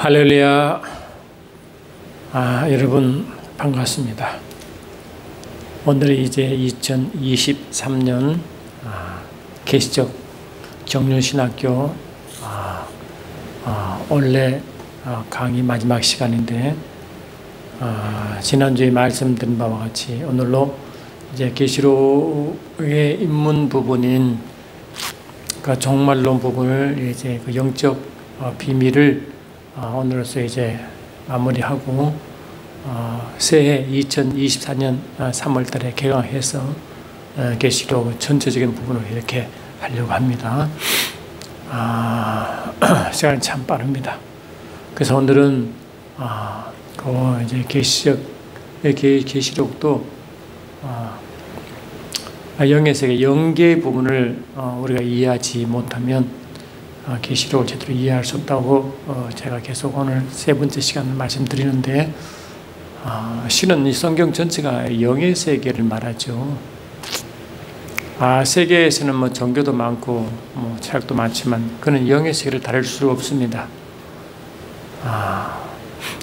할렐루야. 여러분 반갑습니다. 오늘이 이제 2023년 계시적 정륜신학교 원래 강의 마지막 시간인데 지난주에 말씀드린 바와 같이 오늘로 이제 계시록의 입문 부분인 그 종말론 부분을 이제 그 영적 비밀을 오늘로서 이제 마무리하고 새해 2024년 3월달에 개강해서 계시록 전체적인 부분을 이렇게 하려고 합니다. 시간이 참 빠릅니다. 그래서 오늘은 그 이제 계시록도 영의 세계 영계 부분을 우리가 이해하지 못하면 계시록을 제대로 이해할 수 없다고 제가 계속 오늘 세 번째 시간을 말씀드리는데 실은 이 성경 전체가 영의 세계를 말하죠. 세계에서는 뭐 종교도 많고 뭐 철학도 많지만 그는 영의 세계를 다룰 수 없습니다.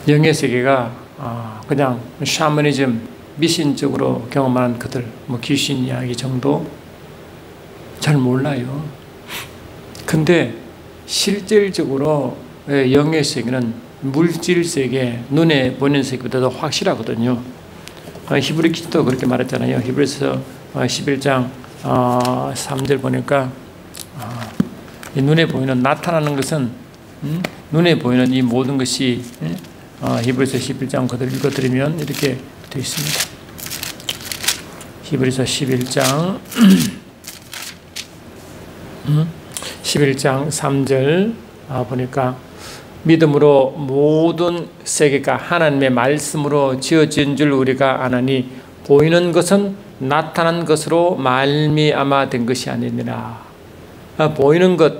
영의 세계가 그냥 샤머니즘 미신적으로 경험하는 그들 뭐 귀신 이야기 정도 잘 몰라요. 근데 실질적으로 영의 세계는 물질 세계, 눈에 보이는 세계보다도 확실하거든요. 히브리 기도 그렇게 말했잖아요. 히브리서 11장 3절 보니까 이 눈에 보이는 나타나는 것은 눈에 보이는 이 모든 것이 히브리서 11장 그대로 읽어드리면 이렇게 되어 있습니다. 히브리서 11장 11장 3절 보니까 믿음으로 모든 세계가 하나님의 말씀으로 지어진 줄 우리가 아나니 보이는 것은 나타난 것으로 말미암아 된 것이 아니니라. 보이는 것,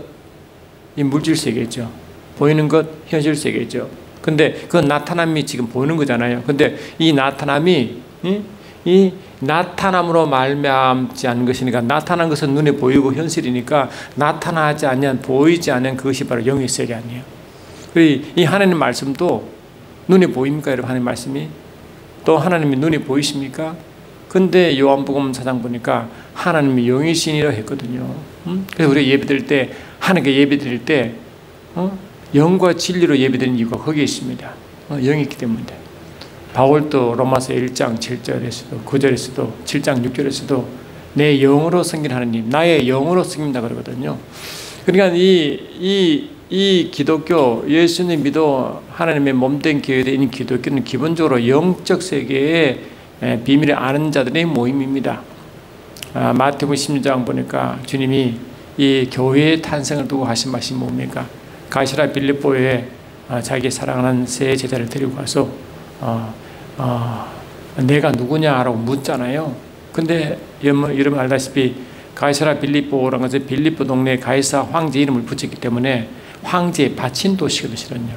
이 물질 세계죠. 보이는 것, 현실 세계죠. 근데 그 나타남이 지금 보이는 거잖아요. 근데 이 나타남이 이 나타남으로 말미암지 않은 것이니까 나타난 것은 눈에 보이고 현실이니까 나타나지 않는 보이지 않는 그것이 바로 영의 세계 아니에요. 이 하나님 말씀도 눈에 보입니까? 여러분 하나님 말씀이 또 하나님이 눈에 보이십니까? 근데 요한복음 4장 보니까 하나님이 영이시니라 했거든요. 그래서 우리가 예배드릴 때 하나님께 예배드릴 때 영과 진리로 예배드리는 이유가 거기에 있습니다. 영이 있기 때문에. 바울도 로마서 1장 7절에서도 9절에서도 7장 6절에서도 내 영으로 섬긴 하나님, 나의 영으로 섬긴다 그러거든요. 그러니까 이 기독교, 예수님 믿어 하나님의 몸된 교회인 기독교는 기본적으로 영적 세계의 비밀을 아는 자들의 모임입니다. 마태복음 16장 보니까 주님이 이 교회의 탄생을 두고 하신 말씀이 뭡니까? 가시라 빌립보에 자기 사랑하는 세 제자를 데리고 가서 내가 누구냐라고 묻잖아요. 근데 여러분 알다시피 가이사라 빌립보라는 것은 빌립보 동네에 가이사 황제 이름을 붙였기 때문에 황제의 바친 도시거든요.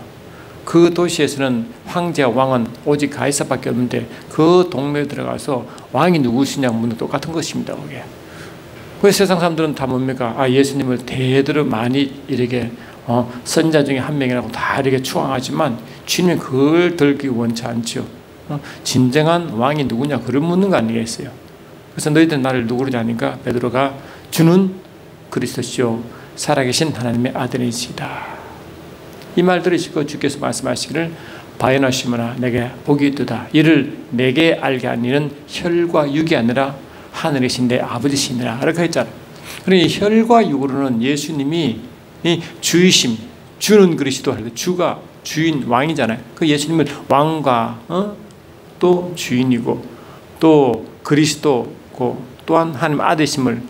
그 도시에서는 황제와 왕은 오직 가이사밖에 없는데 그 동네에 들어가서 왕이 누구시냐고 묻는 똑같은 것입니다. 그게. 그 세상 사람들은 다 뭡니까? 예수님을 대대로 많이 이렇게 선지자 중에 한 명이라고 다 이렇게 추앙하지만 주님은 그걸 들기 원치 않죠. 진정한 왕이 누구냐 그걸 묻는 거 아니겠어요? 그래서 너희들 나를 누구로 아니까 베드로가 주는 그리스도시요 살아계신 하나님의 아들이시다. 이 말 들으시고 주께서 말씀하시기를 바요나 시몬아 내게 복이 있도다. 이를 내게 알게 한 이는 혈과 육이 아니라 하늘이신 내 아버지시니라. 이렇게 했잖아요. 그러니 혈과 육으로는 예수님이 이 주이심, 주는 그리스도 할 때 주가 주인 왕이잖아요. 그 예수님은 왕과 또 주인이고 또 그리스도고 또한 하나님 아들이심을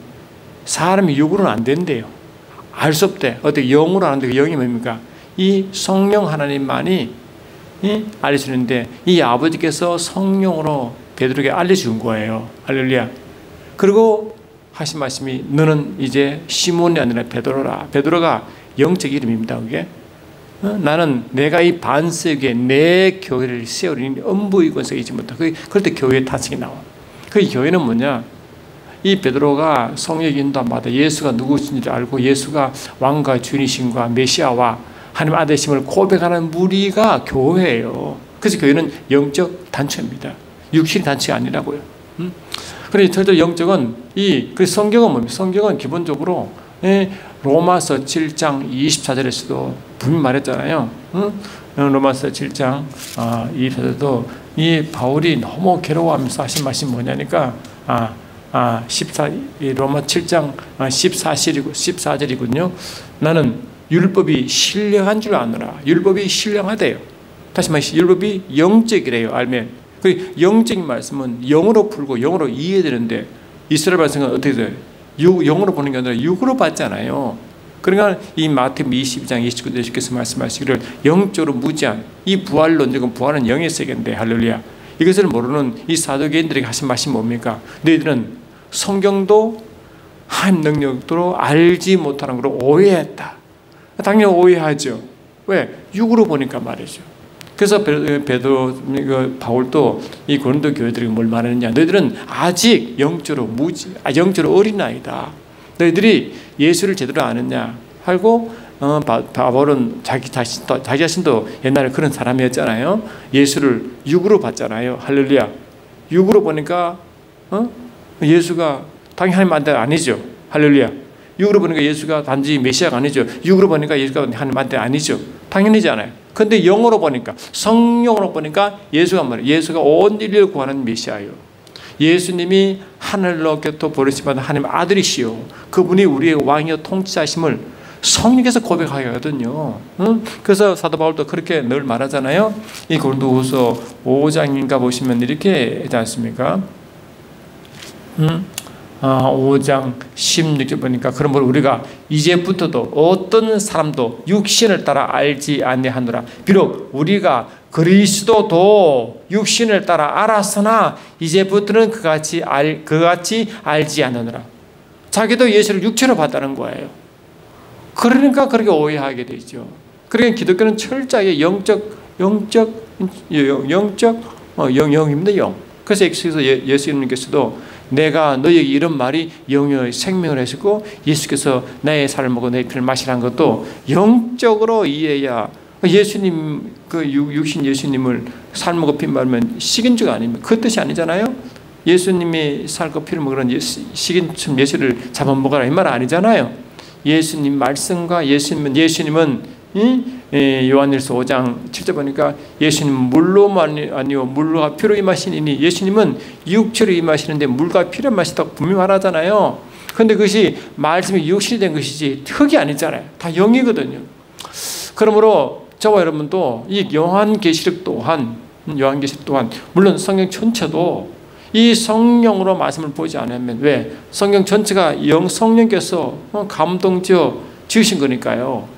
사람이 육으로는 안 된대요. 알 수 없대. 어떻게 영으로 하는데 그 영이 뭡니까? 이 성령 하나님만이 알려주는데 이 아버지께서 성령으로 베드로에게 알려준 거예요. 할렐루야. 그리고 하신 말씀이 너는 이제 시몬이 아니라 베드로라. 베드로가 영적 이름입니다. 그게 나는 내가 이 반석에 내 교회를 세우리니 엄부의 권세가 있지 못하. 그럴 때 교회의 탄생이 나와. 그 교회는 뭐냐? 이 베드로가 성령 인도받아 예수가 누구신지 알고 예수가 왕과 주인이신과 메시아와 하나님 아들심을 고백하는 무리가 교회예요. 그래서 교회는 영적 단체입니다. 육신의 단체가 아니라고요. 그래서 절대 영적은 그 성경은 뭡니까? 성경은 기본적으로 로마서 7장 24절에서도 분명히 말했잖아요. 로마서 7장 24절도 이 바울이 너무 괴로워하면서 하신 말씀이 뭐냐니까 로마 7장 14절이군요. 나는 율법이 신령한 줄 아노라. 율법이 신령하대요. 다시 말해서 율법이 영적이래요. 알면 그 영적인 말씀은 영으로 풀고 영으로 이해되는데 이스라엘 백성은 어떻게 돼요? 영으로 보는 게 아니라 육으로 받잖아요. 그러니까 이 마태복음 22장 29절께서 말씀하시기를 영적으로 무지한 이 부활론, 지금 부활은 영의 세계인데 할렐루야. 이것을 모르는 이 사도개인들에게 하신 말씀이 뭡니까? 너희들은 성경도 하나님 능력도 알지 못하는 걸로 오해했다. 당연히 오해하죠. 왜? 육으로 보니까 말이죠. 그래서 바울도 이 고린도 교회들에게 뭘 말하느냐? 너희들은 아직 영적으로 영적으로 어린아이다. 너희들이 예수를 제대로 아느냐? 하고 바울은 자기 자신도 옛날에 그런 사람이었잖아요. 예수를 육으로 봤잖아요. 할렐루야. 육으로 보니까 예수가 당연히 하나님 아들 아니죠. 할렐루야. 육으로 보니까 예수가 단지 메시아가 아니죠. 육으로 보니까 예수가 하나님 아들 아니죠. 당연히잖아요. 근데 영으로 보니까, 성령으로 보니까 예수가 말이에요. 예수가 온 인류를 구하는 메시아예요. 예수님이 하늘로 곁도 버리심 받은 하나님 아들이시오. 그분이 우리의 왕이요 통치자심을 성령께서 고백하거든요. 그래서 사도 바울도 그렇게 늘 말하잖아요. 이 고린도후서 5장인가 보시면 이렇게 하지 않습니까? 5장 16절 보니까 그러므로 우리가 이제부터도 어떤 사람도 육신을 따라 알지 아니하노라. 비록 우리가 그리스도도 육신을 따라 알았으나 이제부터는 그같이 알지 않으노라. 자기도 예수를 육체로 봤다는 거예요. 그러니까 그렇게 오해하게 되죠. 그러니까 기독교는 철저하게 영입니다. 영. 그래서 엑소에서 예수님께서도 내가 너에게 이런 말이 영의 생명을 하시고 예수께서 나의 살을 먹어 내 피를 마시라는 것도 영적으로 이해해야. 예수님 그 육신 예수님을 살 먹어 피 말면 식인주가 아닙니다. 그 뜻이 아니잖아요. 예수님이 살고 피를 먹으라는 식인충 예수를 잡아먹어라 이 말 아니잖아요. 예수님 말씀과 예수님은 요한일서 5장 7절 보니까 예수님은 물로만 아니요 물과 피로 임하시니 예수님은 육체로 임하시는데 물과 피로 임하시다고 분명히 말하잖아요. 그런데 그것이 말씀이 육신이 된 것이지 흙이 아니잖아요. 다 영이거든요. 그러므로 저와 여러분도 이 요한계시록 또한 물론 성경 전체도 이 성령으로 말씀을 보지 않으면 왜? 성경 전체가 성령께서 감동지어 지으신 거니까요.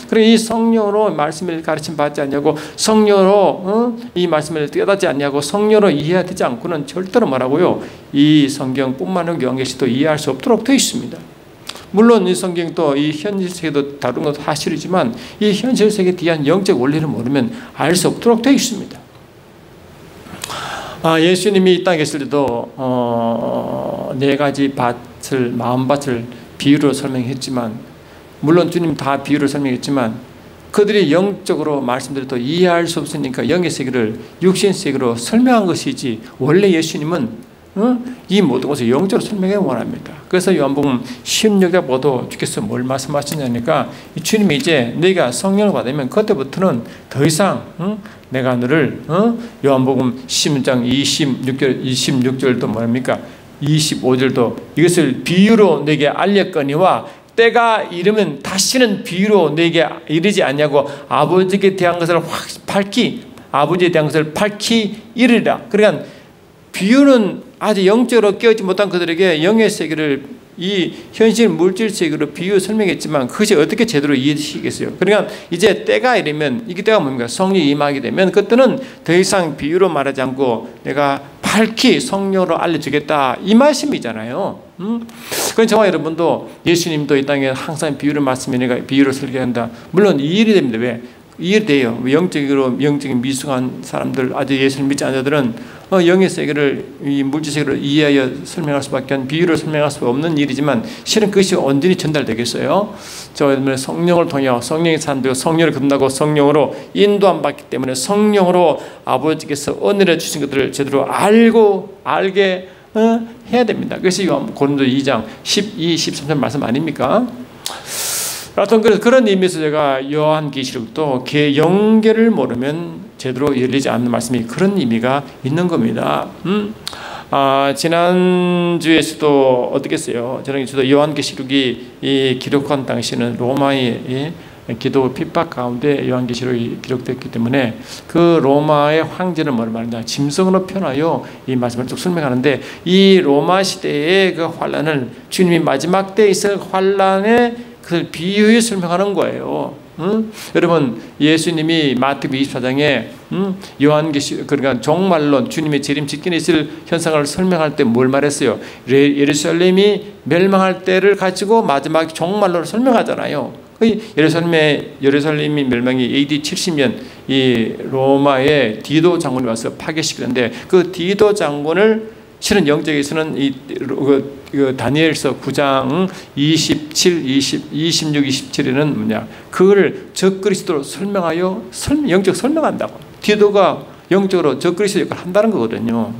그래 이 성령으로 말씀을 가르침 받지 않냐고 성령으로 이 말씀을 깨닫지 않냐고 성령으로 이해되지 않고는 절대로 말하고요. 이 성경뿐만 아니라 요한계시도 이해할 수 없도록 되어 있습니다. 물론 이 성경도 이 현실 세계도 다룬 것도 사실이지만 이 현실 세계에 대한 영적 원리를 모르면 알 수 없도록 되어 있습니다. 예수님이 이 땅에 계실 때도 네 가지 마음밭을 비유로 설명했지만 물론 주님 다 비유를 설명했지만 그들이 영적으로 말씀드려도 이해할 수 없으니까 영의 세계를 육신 세계로 설명한 것이지 원래 예수님은 이 모든 것을 영적으로 설명해 원합니다. 그래서 요한복음 16장 보도 주께서 뭘 말씀하시냐니까 주님이 이제 내가 성령을 받으면 그때부터는 더 이상 내가 너를 요한복음 16장 26절도 뭐랍니까? 25절도 이것을 비유로 내게 알렸거니와 때가 이르면 다시는 비유로 내게 이르지 않냐고 아버지께 대한 것을 아버지에 대한 것을 밝히 이르리라. 그러니까 비유는 아직 영적으로 깨어있지 못한 그들에게 영의 세계를 이 현실 물질 세계로 비유 설명했지만 그것이 어떻게 제대로 이해되시겠어요? 그러니까 이제 때가 이르면 이게 때가 뭡니까? 성령이 임하게 되면 그때는 더 이상 비유로 말하지 않고 내가 밝히 성령으로 알려주겠다 이 말씀이잖아요. 그럼 저와 여러분도 예수님도 이 땅에 항상 비유를 말씀해 내가 비유를 설계한다. 물론 이 일이 됩니다. 왜? 이해돼요. 영적인 미숙한 사람들, 아직 예수를 믿지 않는 자들은 영의 세계를, 이 물질 세계를 이해하여 설명할 수밖에, 비유를 설명할 수 없는 일이지만 실은 그것이 온전히 전달되겠어요. 저 성령을 통해 성령의 사람들과 성령을 겁나고 성령으로 인도함 받기 때문에 성령으로 아버지께서 은혜를 주신 것들을 제대로 알게 해야 됩니다. 그것이 고린도 2장 12, 13절 말씀 아닙니까? 하여튼 그런 의미에서 제가 요한계시록도 연계를 모르면 제대로 열리지 않는 말씀이 그런 의미가 있는 겁니다. 지난주에서도 어떻겠어요? 저도 요한계시록이 기록한 당시는 로마의 기도 핍박 가운데 요한계시록이 기록됐기 때문에 그 로마의 황제를 뭐라 말한다? 짐승으로 표현하여 이 말씀을 쭉 설명하는데, 이 로마 시대의 그 환란을 주님이 마지막 때에 있을 환란의 그 비유에 설명하는 거예요. 여러분, 예수님이 마태복음 24장에 요한계시, 그러니까 종말론, 주님의 재림 직전에 있을 현상을 설명할 때 뭘 말했어요? 예루살렘이 멸망할 때를 가지고 마지막 종말론을 설명하잖아요. 예루살렘이 멸망이 AD 70년 이 로마의 디도 장군이 와서 파괴시키는데, 그 디도 장군을 실은 영적에서는 다니엘서 9장 27, 26, 27에는 뭐냐? 그걸 적그리스도로 설명하여 영적 설명한다고. 디도가 영적으로 적그리스도 역할을 한다는 거거든요.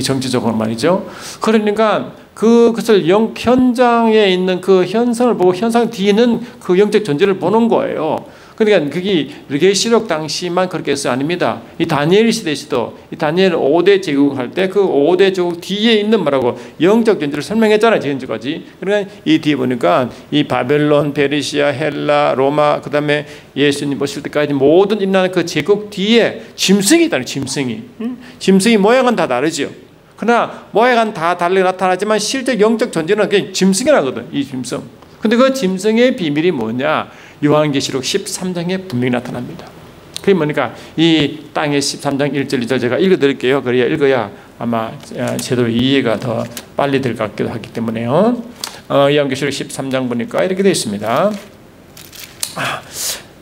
정치적으로 말이죠. 그러니까 그것을 현장에 있는 그 현상을 보고 현상 뒤에는 그 영적 존재를 보는 거예요. 그러니까 그게 계시록 당시만 그렇게 해서 아닙니다. 이 다니엘 시대에서도 이 다니엘 5대 제국 할 때 그 5대 제국 뒤에 있는 뭐라고 영적 존재를 설명했잖아요. 지금까지. 그러니까 이 뒤에 보니까 이 바벨론, 페르시아, 헬라, 로마, 그 다음에 예수님 보실 때까지 모든 일어나는 그 제국 뒤에 짐승이 있다는 짐승이. 짐승이 모양은 다 다르죠. 그러나 모양은 다 다르게 나타나지만 실제 영적 존재는 그냥 짐승이라거든. 이 짐승. 근데 그 짐승의 비밀이 뭐냐? 요한계시록 13장에 분명히 나타납니다. 그게 뭐니까 이 땅의 13장 1절 2절 제가 읽어드릴게요. 그래야 읽어야 아마 제대로 이해가 더 빨리 될 것 같기도 하기 때문에요. 요한계시록 13장 보니까 이렇게 되어 있습니다.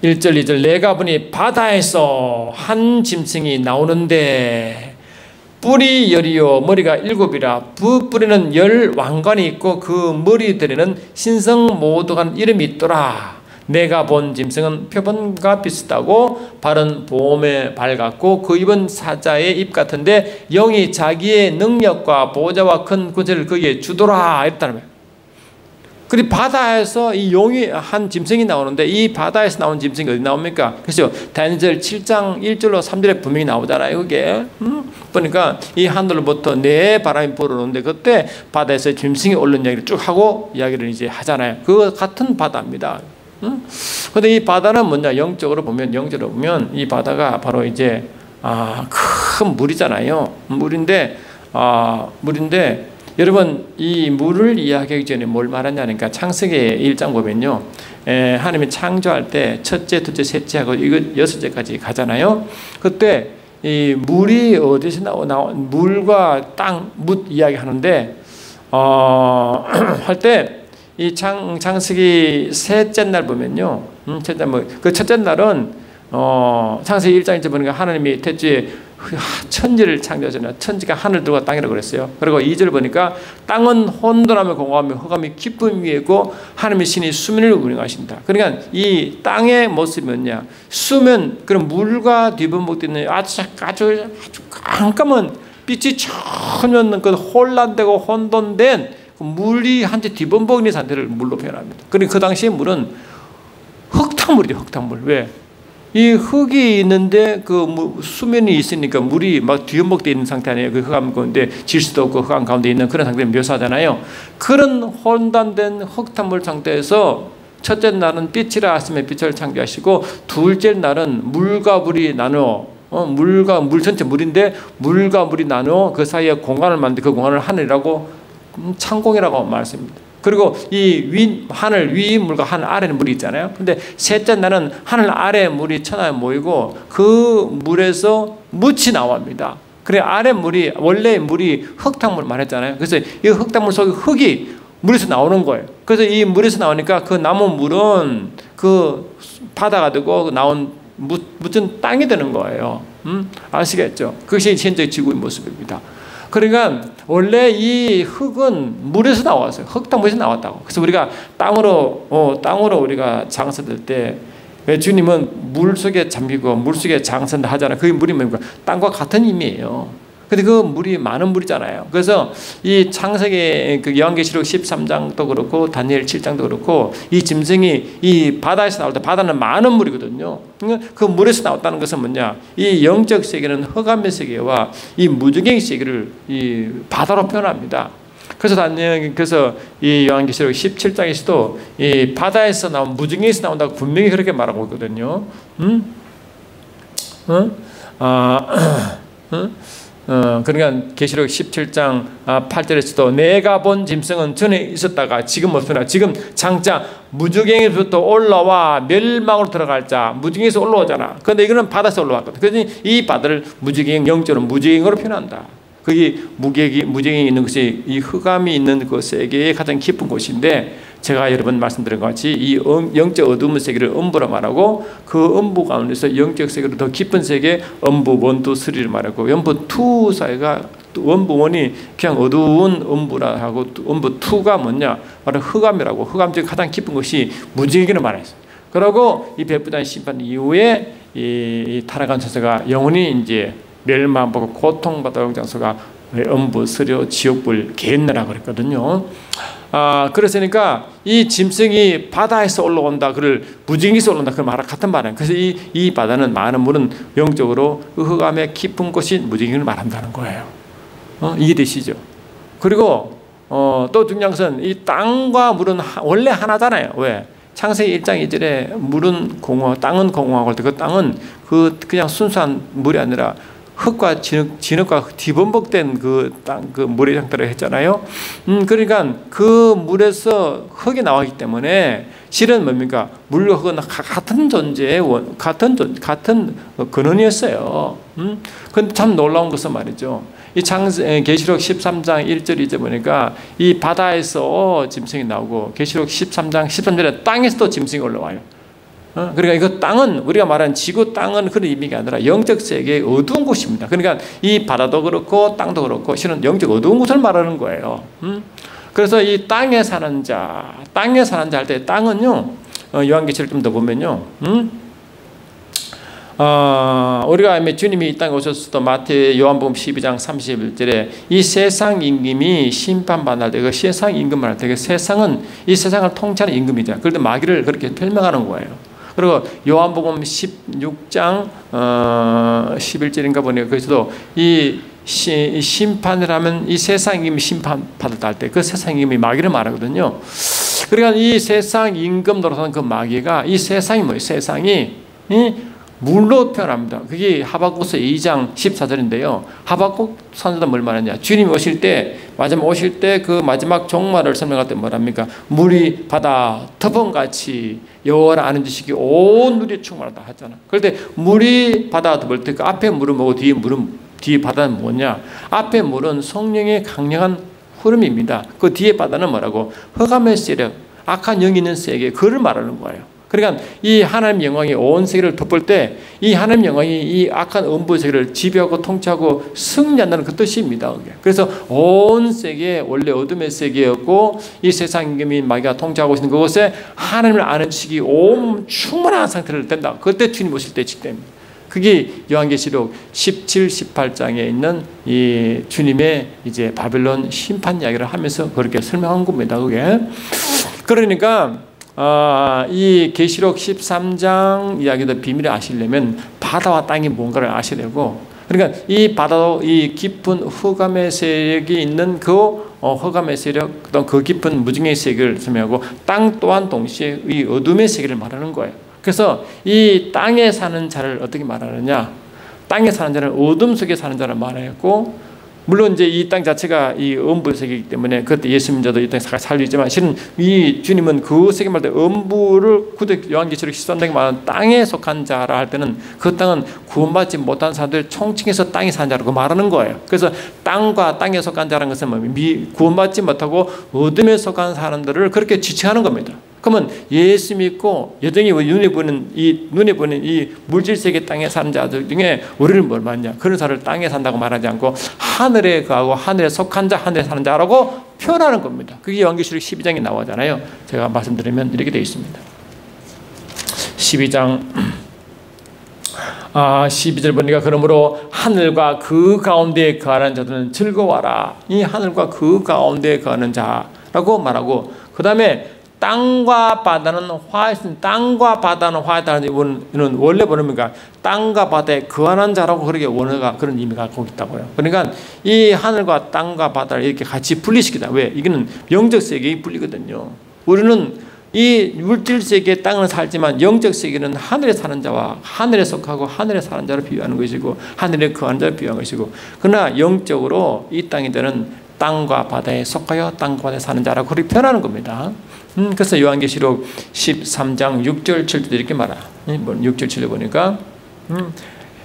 1절 2절 내가 보니 바다에서 한 짐승이 나오는데 뿔이 10이요 머리가 7이라 그 뿔에는 10 왕관이 있고 그 머리들에는 신성 모독한 이름이 있더라. 내가 본 짐승은 표범과 비슷하고 발은 봄에 밝았고 그 입은 사자의 입 같은데 영이 자기의 능력과 보좌와 큰 권세를 그에게 주더라 했다는 거예요. 그리고 바다에서 이 용이 한 짐승이 나오는데 이 바다에서 나온 짐승이 어디 나옵니까? 그래서 다니엘 7장 1절로 3절에 분명히 나오잖아요. 그게 보니까 이 하늘로부터 내 바람이 불어오는데 그때 바다에서 짐승이 오른 이야기를 쭉 하고 이야기를 이제 하잖아요. 그거 같은 바다입니다. 근데 이 바다는 뭐냐? 영적으로 보면 이 바다가 바로 이제 큰 물이잖아요. 물인데 여러분 이 물을 이야기하기 전에 뭘 말하냐니까 창세기 1장 보면요, 하나님이 창조할 때 첫째, 둘째, 셋째하고 이거 6제까지 가잖아요. 그때 이 물이 어디서 물과 땅, 묻 이야기 하는데 할 때 이 창세기 셋째 날 보면요, 그 첫째 날은 창세기 1장 1절 보니까 하나님이 태초에 천지를 창조하잖아요. 천지가 하늘들과 땅이라고 그랬어요. 그리고 2절 보니까 땅은 혼돈하며 공허하며 흑암이 깊음 위에 있고 하나님의 신이 수면을 운행하신다. 그러니까 이 땅의 모습이 뭐냐? 수면, 그런 물과 뒤범벅되는 아주 깜깜한 빛이 전혀 그 혼란되고 혼돈된 물이 한테 뒤범벅인 상태를 물로 표현합니다. 그러니까 그 당시의 물은 흙탕물이죠. 흙탕물. 왜? 이 흙이 있는데 그 수면이 있으니까 물이 막 뒤범벅되어 있는 상태 아니에요. 그 흑암 가운데 질수도 없고 흑암 가운데 있는 그런 상태를 묘사하잖아요. 그런 혼돈된 흙탕물 상태에서 첫째 날은 빛이라 하시면 빛을 창조하시고 둘째 날은 물과 물이 나누어 물과 물 전체 물인데 물과 물이 나누어 그 사이에 공간을 만들 그 공간을 하늘이라고 창공이라고 말씀합니다. 그리고 이 하늘 위 물과 하늘 아래는 물이 있잖아요. 근데 셋째 날은 하늘 아래 물이 천하에 모이고 그 물에서 묻이 나옵니다. 그래 아래 물이 원래 물이 흙탕물 말했잖아요. 그래서 이 흙탕물 속에 흙이 물에서 나오는 거예요. 그래서 이 물에서 나오니까 그 남은 물은 그 바다가 되고 나온 묻은 땅이 되는 거예요. 아시겠죠? 그것이 현재 지구의 모습입니다. 그러니까 원래 이 흙은 물에서 나왔어요. 흙탕물에서 나왔다고. 그래서 우리가 땅으로 우리가 장사될 때 주님은 물 속에 잠기고 물 속에 장사를 하잖아요. 그게 물이 뭡니까? 땅과 같은 의미예요. 근데 그 물이 많은 물이잖아요. 그래서 이 창세기 그 요한계시록 13장도 그렇고 다니엘 7장도 그렇고 이 짐승이 이 바다에서 나올 때 바다는 많은 물이거든요. 그 물에서 나왔다는 것은 뭐냐? 이 영적 세계는 흑암의 세계와 이 무지개의 세계를 이 바다로 표현합니다. 그래서 이 요한계시록 17장에서도 이 바다에서 나온 무지개에서 나온다고 분명히 그렇게 말하고 있거든요. 그러니까 계시록 17장 8절에서도 내가 본 짐승은 전에 있었다가 지금 없으나 지금 장차 무지개에서부터 올라와 멸망으로 들어갈 자. 무지개에서 올라오잖아. 그런데 이거는 바다에서 올라왔거든. 그래서 이 바다를 무지개 영적으로 무지개로 표현한다. 거기 무지개에 있는 것이 이 흑암이 있는 그 세계의 가장 깊은 곳인데, 제가 여러 번 말씀드린 것 같이 이 영적 어두운 세계를 음부라 말하고, 그 음부 가운데서 영적 세계로 더 깊은 세계 음부 1, 2, 3를 말하고, 음부 2 사이가 음부 1이 그냥 어두운 음부라 하고, 음부 2가 뭐냐? 바로 흑암이라고. 흑암 중 가장 깊은 것이 무지개를 말했어요. 그리고 이 백부장 심판 이후에 이 타락한 천사가 영원히 이제 멸망하고 고통받아온 장소가 음부, 서려, 지옥불, 개인나라 그랬거든요. 그랬으니까 이 짐승이 바다에서 올라온다, 그를 무지개에서 올라온다, 그 말과 같은 말이에요. 그래서 이 바다는 많은 물은 영적으로 흑암의 깊은 곳이 무지개를 말한다는 거예요. 이해되시죠? 그리고 또 중요한 것은 이 땅과 물은 원래 하나잖아요. 왜? 창세기 1장 2절에 물은 공허, 땅은 공허하고 할 때 그 땅은 그냥 순수한 물이 아니라 흙과 진흙과 뒤범벅된 그 땅, 그 물의 상태로 했잖아요. 그러니까 그 물에서 흙이 나왔기 때문에 실은 뭡니까? 물과 흙은 같은 존재의 같은 근원이었어요. 근데 참 놀라운 것은 말이죠. 이 계시록 13장 1절 2절 보니까 이 바다에서 짐승이 나오고, 계시록 13장 13절에 땅에서도 짐승이 올라와요. 그러니까 이거 땅은 우리가 말하는 지구 땅은 그런 의미가 아니라 영적 세계의 어두운 곳입니다. 그러니까 이 바다도 그렇고 땅도 그렇고 실은 영적 어두운 곳을 말하는 거예요. 그래서 이 땅에 사는 자 할 때 땅은요, 요한계시록 좀 더 보면요, 우리가 주님이 이 땅에 오셨을 때 마태 요한복음 12장 31절에 이 세상 임금이 심판받을 때, 그 세상 임금을 할 때 그 세상은 이 세상을 통치하는 임금이죠. 그런데 마귀를 그렇게 설명하는 거예요. 그리고 요한복음 16장 11절인가 보니까 거기서도 이 심판을 하면 이 세상 임금이 심판받았다 할 때 그 세상 임금이 마귀를 말하거든요. 그러니까 이 세상 임금 노릇하는 그 마귀가, 이 세상이 뭐예요? 세상이 물로 표현합니다. 그게 하박국서 2장 14절인데요. 하박국 선지자는 뭘 말하냐? 주님이 오실 때, 마지막 오실 때 그 마지막 종말을 설명할 때 뭐랍니까? 물이 바다 터번같이 여호와를 아는 지식이 온 누리에 충만하다 하잖아. 그런데 물이 바다 덮을 때 그 앞에 물은 뭐고 뒤에 바다는 뭐냐? 앞에 물은 성령의 강력한 흐름입니다. 그 뒤에 바다는 뭐라고? 흑암의 세력, 악한 영이 있는 세계, 그를 말하는 거예요. 그러니까 이 하나님 영광이 온 세계를 덮을 때 이 하나님 영광이 이 악한 음부 세계를 지배하고 통치하고 승리한다는 그 뜻입니다. 그래서 온 세계, 원래 어둠의 세계였고 이 세상 임금인 마귀가 통치하고 있는 그곳에 하나님을 아는 지식이 온 충만한 상태를 된다. 그때 주님 오실 때 직됩니다. 그게 요한계시록 17, 18장에 있는 이 주님의 이제 바벨론 심판 이야기를 하면서 그렇게 설명한 겁니다. 그게. 그러니까 이 계시록 13장 이야기도 비밀을 아시려면 바다와 땅이 뭔가를 아셔야 되고, 그러니까 이 바다도 이 깊은 흑암의 세력이 있는 그 흑암의 세력, 그다음 그 깊은 무증의 세계를 설명하고, 땅 또한 동시에 이 어둠의 세계를 말하는 거예요. 그래서 이 땅에 사는 자를 어떻게 말하느냐? 땅에 사는 자는 어둠 속에 사는 자를 말했고, 물론 이제 이 땅 자체가 이 음부 세계이기 때문에 그때 예수 믿는 자도 이 땅에 살리지만, 실은 이 주님은 그 세계 말할 때 음부를 요한계시록 13장에 말하는 땅에 속한 자라 할 때는 그 땅은 구원받지 못한 사람들 총칭해서 땅에 사는 자라고 말하는 거예요. 그래서 땅과 땅에 속한 자라는 것은 구원받지 못하고 어둠에 속한 사람들을 그렇게 지칭하는 겁니다. 그러면 예수 믿고 여전히 눈에 보는 이 물질 세계 땅에 사는 자들 중에 우리는 뭘 맞냐? 그런 사람을 땅에 산다고 말하지 않고 하늘에 거하고 하늘에 속한 자, 하늘에 사는 자라고 표현하는 겁니다. 그게 요한계시록 12장에 나오잖아요. 제가 말씀드리면 이렇게 되어 있습니다. 12장 12절 보니까 그러므로 하늘과 그 가운데에 거하는 자들은 즐거워하라. 이 하늘과 그 가운데에 거하는 자라고 말하고, 그 다음에 땅과 바다는 화했습니다. 땅과 바다는 화했다는 이는 원래 번역이니까 땅과 바다에 거하는 자라고 그렇게 원어가 그런 의미가 갖고 있다고요. 그러니까 이 하늘과 땅과 바다를 이렇게 같이 분리시키다. 왜? 이거는 영적 세계에 분리거든요. 우리는 이 물질 세계의 땅은 살지만 영적 세계는 하늘에 사는 자와 하늘에 속하고 하늘에 사는 자를 비유하는 것이고 하늘에 거하는 자를 비유하는 것이고, 그러나 영적으로 이 땅이들은 땅과 바다에 속하여 땅과 바다에 사는 자라고 그렇게 표현하는 겁니다. 그래서 요한계시록 13장 6절 7절 이렇게 말하. 6절 7절 보니까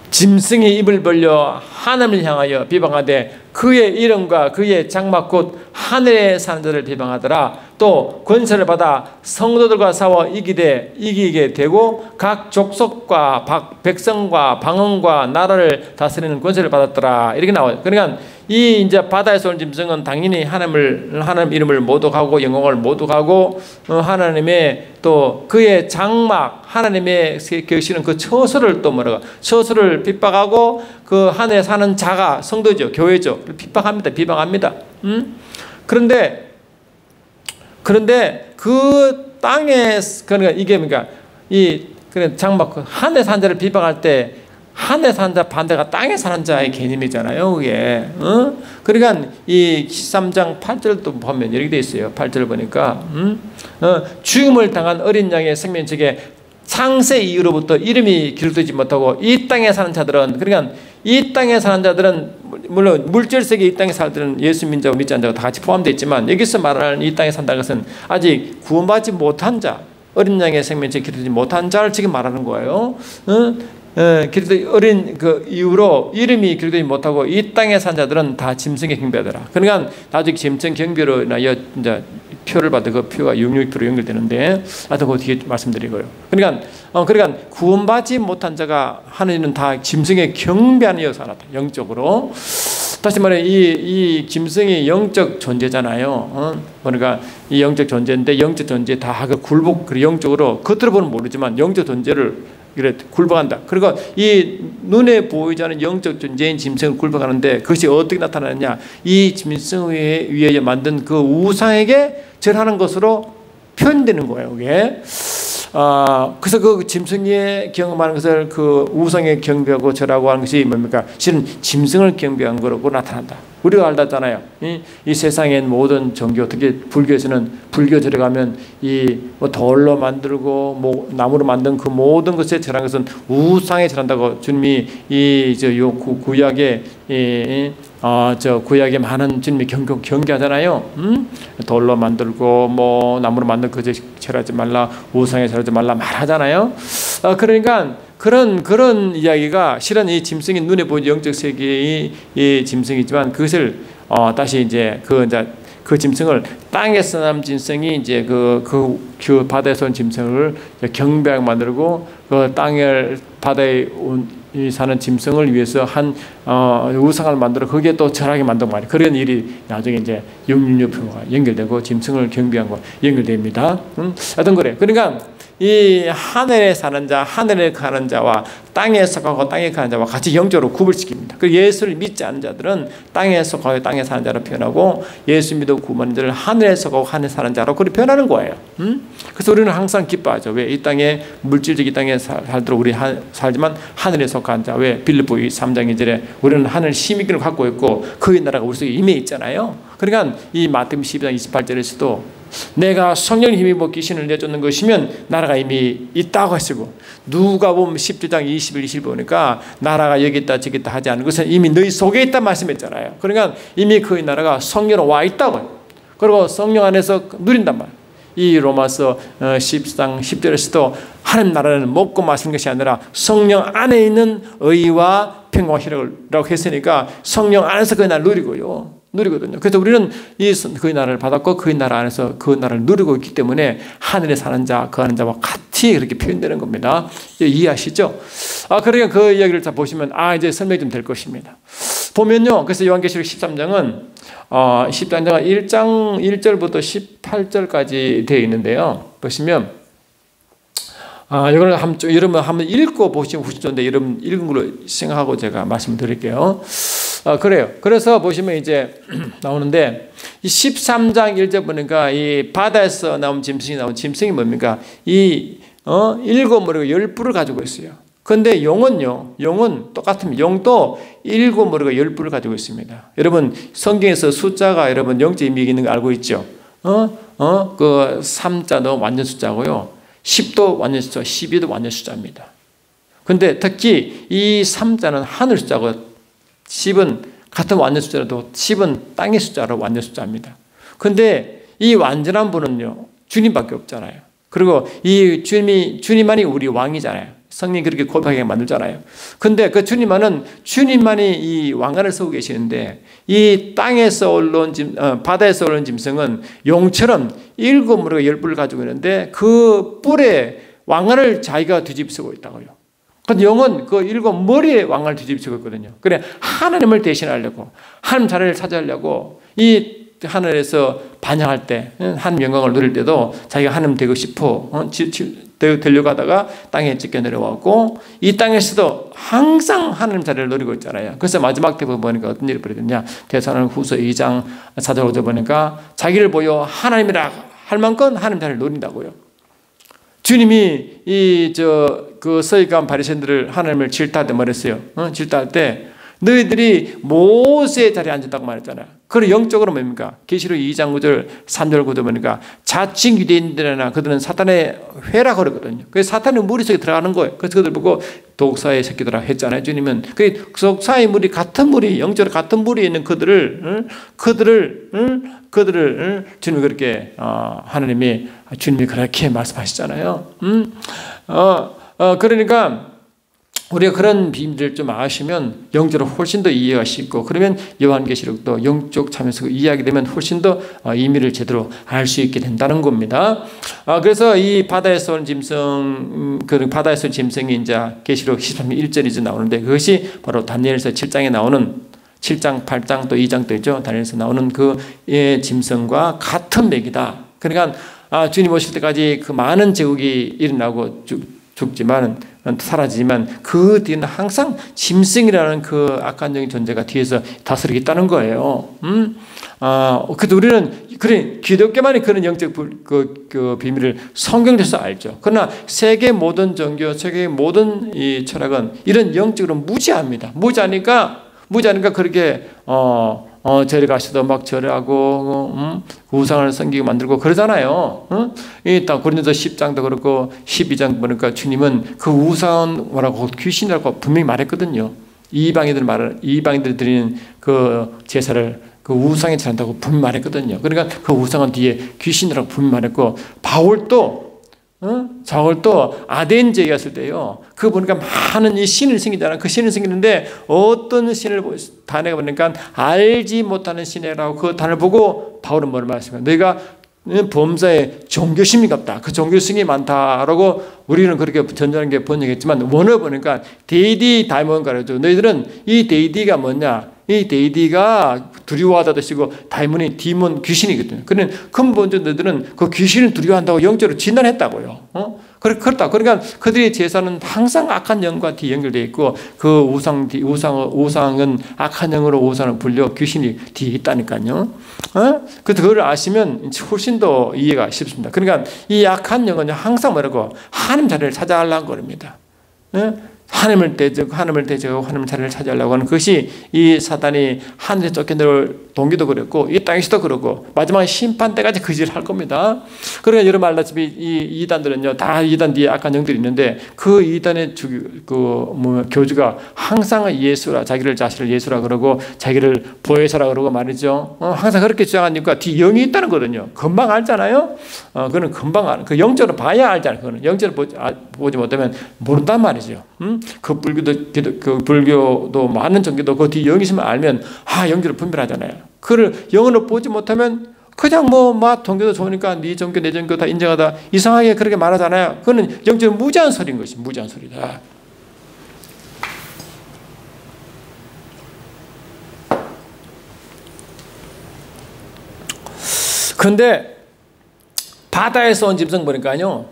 짐승이 입을 벌려 하나님을 향하여 비방하되 그의 이름과 그의 장막 곧 하늘에 사는 자를 비방하더라. 또 권세를 받아 성도들과 싸워 이기게 되고 각 족속과 백성과 방언과 나라를 다스리는 권세를 받았더라. 이렇게 나와요. 그러니까 이 이제 바다에서 온 짐승은 당연히 하나님 이름을 모독하고 영광을 모독하고 하나님의 또 그의 장막 하나님의 계시는 그 처소를 또 뭐라고 처소를 핍박하고 그 하늘에 사는 자가 성도죠, 교회죠. 핍박합니다, 비방합니다. 그런데 그 땅에 그러니까 이게 그러니까 이 장막 하늘에 사는 자를 비방할 때 하늘에 사는 자 반대가 땅에 사는 자의 개념이잖아요, 그게. 그러니까 이 13장 8절도 보면 이렇게 돼 있어요. 8절을 보니까 죽음을 당한 어린 양의 생명책에 창세 이후로부터 이름이 기록되지 못하고 이 땅에 사는 자들은, 그러니까 이 땅에 사는 자들은 물론 물질 세계 이 땅에 사는 자들은 예수 믿는 자와 믿지 않는 자가 다 같이 포함되어 있지만 여기서 말하는 이 땅에 산다는 것은 아직 구원받지 못한 자, 어린 양의 생명책에 기록되지 못한 자를 지금 말하는 거예요. 어린 그 이후로 이름이 기록되지 못하고 이 땅에 산 자들은 다 짐승에 경배하더라. 그러니까 나중에 짐승 경배로 인하여 이제 표를 받아 그 표가 666표로 연결되는데, 하여튼 그 뒤에 말씀드리고요. 그러니까 구원받지 못한 자가 하는 다 짐승에 경배하는 역사가 나타나. 영적으로 다시 말해 이 짐승이 영적 존재잖아요. 그러니까 이 영적 존재인데 영적 존재 다 그 굴복, 그 영적으로 겉으로 보면 모르지만 영적 존재를 이래 굴복한다. 그리고 이 눈에 보이지 않는 영적 존재인 짐승을 굴복하는데 그것이 어떻게 나타나느냐? 이 짐승에 의해 만든 그 우상에게 절하는 것으로 표현되는 거예요, 그게. 그래서 그 짐승에 경험하는 것을 그 우상에 경배하고 절하고 하는 것이 뭡니까? 실은 짐승을 경배한 거라고 나타난다. 우리가 알았잖아요. 이 세상엔 모든 종교, 특히 불교에서는 불교절에 가면 이 뭐 돌로 만들고 뭐 나무로 만든 그 모든 것에 절하는 것은 우상에 절한다고 주님이 구약에 구약에 많은 주님이 경계하잖아요. 돌로 만들고 뭐 나무로 만든 것에 절하지 말라, 우상에 절하지 말라 말하잖아요. 그러니까 그런 이야기가 실은 이 짐승이 눈에 보이는 영적 세계의 이 짐승이지만 그것을 다시 이제 그 짐승을 땅에서 난 짐승이 이제 그 바다에서 온 짐승을 경배하게 만들고 그 땅을 바다에 사는 짐승을 위해서 한 우상을 만들어 거기에 또 절하게 만든 말이에요. 그런 일이 나중에 이제 666표가 연결되고 짐승을 경배한 거 연결됩니다. 어떤 거래. 그러니까 이 하늘에 사는 자, 하늘에 가는 자와 땅에 속하고 땅에 가는 자와 같이 영적으로 구분시킵니다. 그 예수를 믿지 않는 자들은 땅에 속하고 땅에 사는 자로 표현하고 예수 믿고 구원받는 자를 하늘에 속하고 하늘에 사는 자로 그렇게 표현하는 거예요. 그래서 우리는 항상 기뻐하죠. 왜? 이 땅에 물질적 이 땅에 살도록 우리 살지만 하늘에 속한 자. 왜? 빌립보 3장 2절에 우리는 하늘 힘있기를 갖고 있고 그의 나라가 우리 속에 임해 있잖아요. 그러니까 이 마태복음 12장 28절에서도 내가 성령의 힘입어 귀신을 내쫓는 것이면 나라가 이미 있다고 하시고, 누가복음 17장 21, 20 보니까 나라가 여기 있다 저기 있다 하지 않은 것은 이미 너희 속에 있다 말씀했잖아요. 그러니까 이미 그의 나라가 성령으로 와 있다고요. 그리고 성령 안에서 누린단 말이에요. 이 로마서 10장 10절에서도 하나님 나라는 먹고 마시는 것이 아니라 성령 안에 있는 의와 평강과 희락이라고 했으니까 성령 안에서 그의 나라를 누리고요. 누리거든요. 그래서 우리는 그의 나라를 받았고 그의 나라 안에서 그 나라를 누리고 있기 때문에 하늘에 사는 자, 거하는 자와 같이 그렇게 표현되는 겁니다. 이해하시죠? 그러니까 그 이야기를 다 보시면 이제 설명이 좀 될 것입니다. 보면요. 그래서 요한계시록 13장은 1장 1절부터 18절까지 되어 있는데요. 보시면 이거는 여러분 한번 읽고 보시면 훨씬 좋은데 여러분 읽은 걸로 생각하고 제가 말씀드릴게요. 그래요. 그래서 보시면 이제 나오는데 이 13장 1절 보니까 이 바다에서 나온 짐승이 짐승이 뭡니까? 이 일곱 머리가 10뿔을 가지고 있어요. 근데 용은 똑같습니다. 용도 7머리가 10뿔을 가지고 있습니다. 여러분 성경에서 숫자가 여러분 영적 의미가 있는 거 알고 있죠? 그 3자도 완전 숫자고요. 10도 완전 숫자, 12도 완전 숫자입니다. 근데 특히 이 3자는 하늘 숫자고 10은 같은 완전 숫자라도 10은 땅의 숫자로 완전 숫자입니다. 근데 이 완전한 분은요, 주님밖에 없잖아요. 그리고 이 주님만이 우리 왕이잖아요. 성령이 그렇게 고백하게 만들잖아요. 근데 그 주님만이 이 왕관을 쓰고 계시는데 이 땅에서 올라온 바다에서 올라온 짐승은 용처럼 7머리가 10뿔을 가지고 있는데 그 뿔에 왕관을 자기가 뒤집쓰고 있다고요. 근데 용은 그 7머리에 왕관을 뒤집쓰고 있거든요. 그래 하나님을 대신하려고 하나님 자리를 차지하려고 이 하늘에서 반향할 때 하나님 영광을 누릴 때도 자기가 하나님 되고 싶어 되려고 하다가 땅에 찢겨 내려왔고 이 땅에서도 항상 하나님 자리를 노리고 있잖아요. 그래서 마지막 때 보니까 어떤 일이 벌어졌냐. 데살로니가후서 2장 4절 5절 보니까 자기를 보여 하나님이라 할 만큼 하나님 자리를 노린다고요. 주님이 그 서기관 바리새인들을 하나님을 질타할 때 말했어요. 질타할 때 너희들이 모세의 자리에 앉았다고 말했잖아요. 그리고 영적으로 뭡니까? 계시록 2장 9절 3절 9절 보니까 자칭 유대인들이나 그들은 사탄의 회라 그러거든요. 그래서 사탄의 무리 속에 들어가는 거예요. 그래서 그들 보고 독사의 새끼들아 했잖아요. 주님은 그 독사의 무리 같은 무리 영적으로 같은 무리에 있는 그들을 주님이 그렇게 주님이 그렇게 말씀하시잖아요. 그러니까 우리가 그런 비밀을 좀 아시면 영적으로 훨씬 더 이해가 쉽고 그러면 요한계시록도 영적 참여에서 이해하게 되면 훨씬 더 의미를 제대로 알 수 있게 된다는 겁니다. 그래서 이 바다에서 온 짐승, 그 바다에서 온 짐승이 이제 계시록 13장 1절이 나오는데 그것이 바로 다니엘서 7장에 나오는 7장, 8장 또 2장 또 있죠. 다니엘서 나오는 그 짐승과 같은 맥이다. 그러니까 주님 오실 때까지 그 많은 제국이 일어나고 죽지만 사라지지만 그 뒤에는 항상 짐승이라는 그 악한 영의 존재가 뒤에서 다스리고 있다는 거예요. 그래도 우리는 그래 기독교만이 그런 영적 그 비밀을 성경에서 알죠. 그러나 세계 모든 종교, 세계 모든 이 철학은 이런 영적으로 무지합니다. 무지하니까 그렇게 절에 가서도 막 절하고 우상을 섬기고 만들고 그러잖아요. 딱 고린도서 10장도 그렇고 12장 보니까 주님은 그 우상이라고 귀신이라고 분명히 말했거든요. 이방인들 드리는 그 제사를 그 우상에 찬다고 분명히 말했거든요. 그러니까 그 우상은 뒤에 귀신이라고 분명히 말했고 바울도 아덴 지역에 갔을 때요. 그 보니까 많은 이 신을 생기잖아요. 그 신을 생기는데 어떤 신을 단어가 보니까 알지 못하는 신이라고 그 단어를 보고 바울은 뭐를 말씀해요? 너희가 범사에 종교심이 없다. 그 종교심이 많다라고 우리는 그렇게 전자는 게 번역했지만 원어 보니까 데이디 다이몬 가르쳐. 너희들은 이 데이디가 뭐냐? 이 데이디가 두려워하다 뜻이고 다이몬이 디몬 귀신이거든요. 그러면 근본적으로 너희들은 그 귀신을 두려워한다고 영적으로 진단했다고요. 그렇다. 그러니까 그들의 제사는 항상 악한 영과 뒤 연결되어 있고 그 우상은 악한 영으로 우상을 불려 귀신이 뒤에 있다니까요. 그래서 그걸 아시면 훨씬 더 이해가 쉽습니다. 그러니까 이 악한 영은 항상 뭐라고 하나님 자리를 찾아가려는 겁니다. 하나님을 대적하고 하나님 자리를 차지하려고 하는 것이 이 사단이 하늘에 쫓겨낼 동기도 그랬고 이 땅에서도 그렇고 마지막 심판 때까지 그 짓을 할 겁니다. 그러니까 여러분 알다시피 이 이단들은요 다 이단 뒤에 악한 영들이 있는데 그 이단의 교주가 항상 예수라 자기를 자신을 예수라 그러고 자기를 보혜사라 그러고 말이죠. 항상 그렇게 주장하니까 뒤 영이 있다는 거거든요. 금방 알잖아요. 그는 금방 그 영적으로 봐야 알잖아요. 그거는 영적으로 보지 못하면 모른단 말이죠. 그 그 불교도 많은 종교도 그 뒤에 영이 있으면 알면 영적으로 분별하잖아요. 그를 영으로 보지 못하면 그냥 종교도 좋으니까 네 종교 내 종교 다 인정하다 이상하게 그렇게 말하잖아요. 그거는 영적으로 무지한 소리인 것이 무지한 소리다. 그런데 바다에서 온 짐승 보니까요,